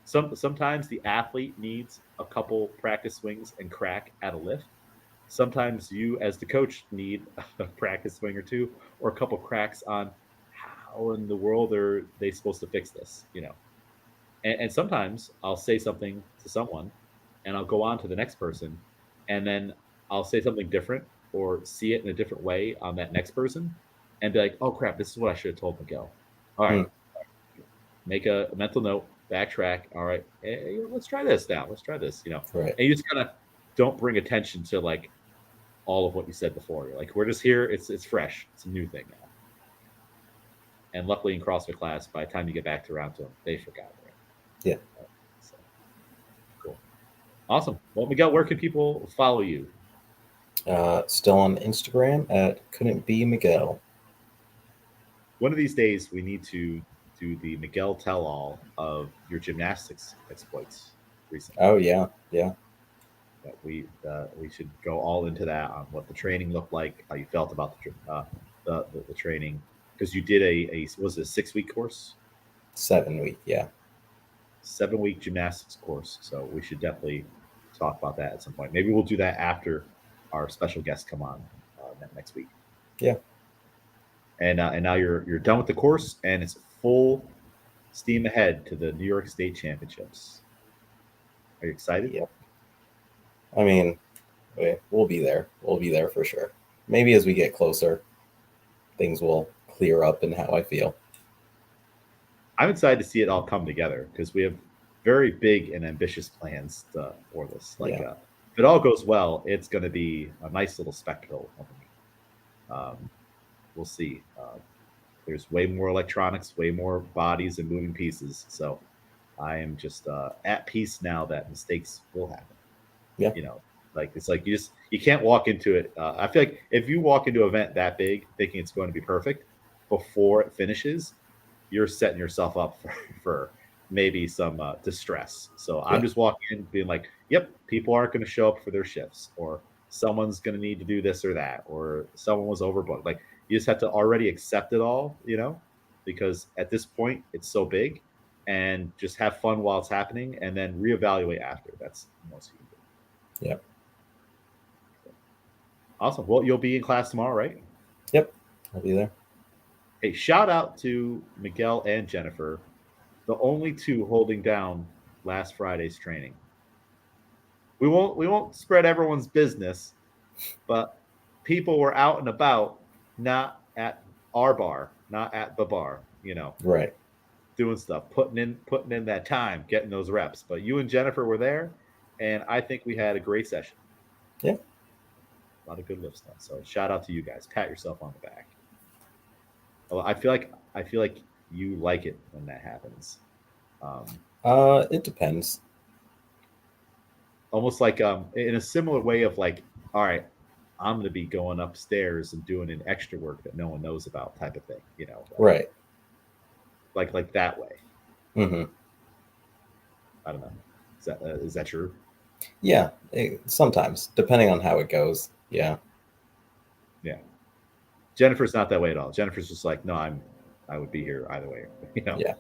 Sometimes the athlete needs a couple practice swings and crack at a lift. Sometimes you, as the coach, need a practice swing or two, or a couple cracks on how in the world are they supposed to fix this. And sometimes I'll say something to someone, and I'll go on to the next person, and then I'll say something different or see it in a different way on that next person, and be like, oh crap, this is what I should have told Miguel. All right, make a mental note. Backtrack. All right, let's try this now. Let's try this. Right. And you just kind of don't bring attention to like all of what you said before. You're like, we're just here. It's fresh. It's a new thing now. And luckily, in CrossFit class, by the time you get back around to them, they forgot. Right? Yeah. So, cool. Awesome. Well, Miguel, where can people follow you? Still on Instagram at Couldn't Be Miguel. One of these days, we need to do the Miguel tell-all of your gymnastics exploits recently. Oh yeah. We should go all into that on what the training looked like, how you felt about the training, because you did was it a 6-week course? 7 week, yeah. 7-week gymnastics course. So we should definitely talk about that at some point. Maybe we'll do that after our special guests come on next week. Yeah. And now you're done with the course, and it's full steam ahead to the New York State Championships. Are you excited? Yep. I mean, we'll be there. We'll be there for sure. Maybe as we get closer, things will clear up in how I feel. I'm excited to see it all come together because we have very big and ambitious plans for this. Like, if it all goes well, it's going to be a nice little spectacle. We'll see. There's way more electronics, way more bodies and moving pieces. So I am just at peace now that mistakes will happen. Yeah. You know, like it's like you can't walk into it. I feel like if you walk into an event that big thinking it's going to be perfect before it finishes, you're setting yourself up for maybe some distress. So I'm just walking in being like, yep, people aren't going to show up for their shifts, or someone's going to need to do this or that, or someone was overbooked. Like, you just have to already accept it all, because at this point it's so big, and just have fun while it's happening and then reevaluate after. That's the most you can do. Yep. Awesome. Well, you'll be in class tomorrow, right? Yep. I'll be there. Hey, shout out to Miguel and Jennifer, the only two holding down last Friday's training. We won't spread everyone's business, but people were out and about, not at our bar, not at the bar, Right. Doing stuff, putting in that time, getting those reps. But you and Jennifer were there, and I think we had a great session. Yeah. A lot of good lifts done. So shout out to you guys. Pat yourself on the back. Well, I feel like you like it when that happens. It depends. Almost like in a similar way of like, all right, I'm going to be going upstairs and doing an extra work that no one knows about, type of thing, Right. Like that way. Mm-hmm. I don't know. Is that true? Yeah, sometimes, depending on how it goes. Yeah. Yeah. Jennifer's not that way at all. Jennifer's just like, no, I would be here either way, Yeah.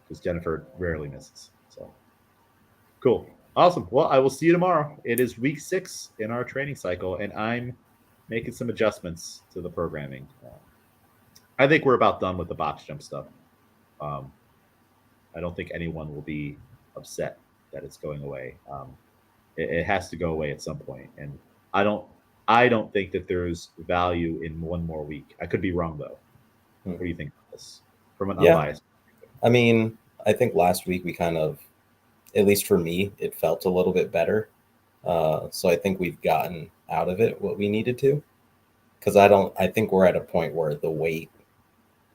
Because Jennifer rarely misses. So cool. Awesome. Well, I will see you tomorrow. It is week 6 in our training cycle, and I'm making some adjustments to the programming. I think we're about done with the box jump stuff. I don't think anyone will be upset that it's going away. It has to go away at some point, and I don't think that there's value in one more week. I could be wrong though. What do you think of this from an unbiased perspective? I mean, I think last week we kind of, at least for me, it felt a little bit better. So I think we've gotten out of it what we needed to, because I think we're at a point where the weight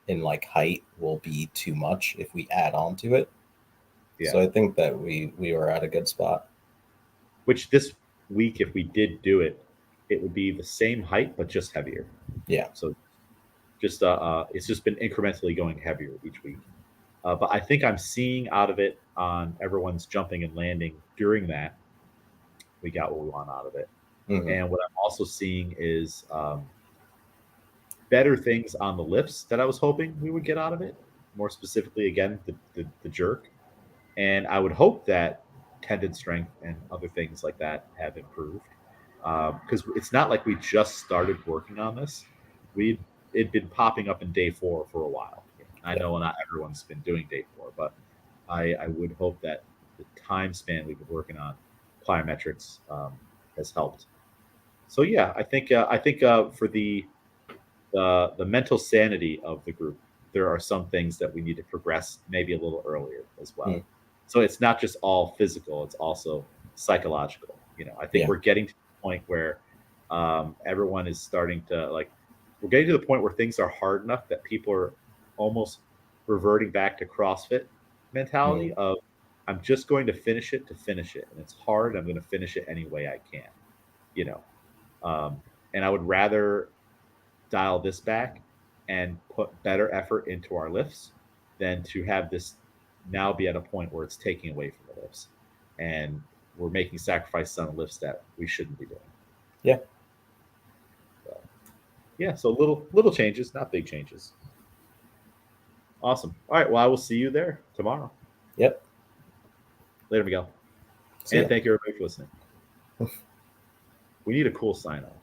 in like height will be too much if we add on to it. Yeah. So I think that we were at a good spot. Which this week, if we did do it, it would be the same height but just heavier. Yeah. So just it's just been incrementally going heavier each week. But I think I'm seeing out of it on everyone's jumping and landing during that, we got what we want out of it. Mm-hmm. And what I'm also seeing is better things on the lifts that I was hoping we would get out of it. More specifically, again, the jerk. And I would hope that tendon strength and other things like that have improved. Because it's not like we just started working on this. It'd been popping up in day 4 for a while. I know not everyone's been doing day 4, but I would hope that the time span we've been working on plyometrics has helped. So yeah, I think for the mental sanity of the group, there are some things that we need to progress maybe a little earlier as well. Mm. So it's not just all physical; it's also psychological. I think we're getting to the point where everyone is starting to we're getting to the point where things are hard enough that people are almost reverting back to CrossFit mentality of I'm just going to finish it, and it's hard. I'm going to finish it any way I can, and I would rather dial this back and put better effort into our lifts than to have this now be at a point where it's taking away from the lifts and we're making sacrifices on the lifts that we shouldn't be doing. Yeah. So little changes, not big changes. Awesome. All right. Well, I will see you there tomorrow. Yep. Later, Miguel. See ya. Thank you everybody for listening. We need a cool sign off.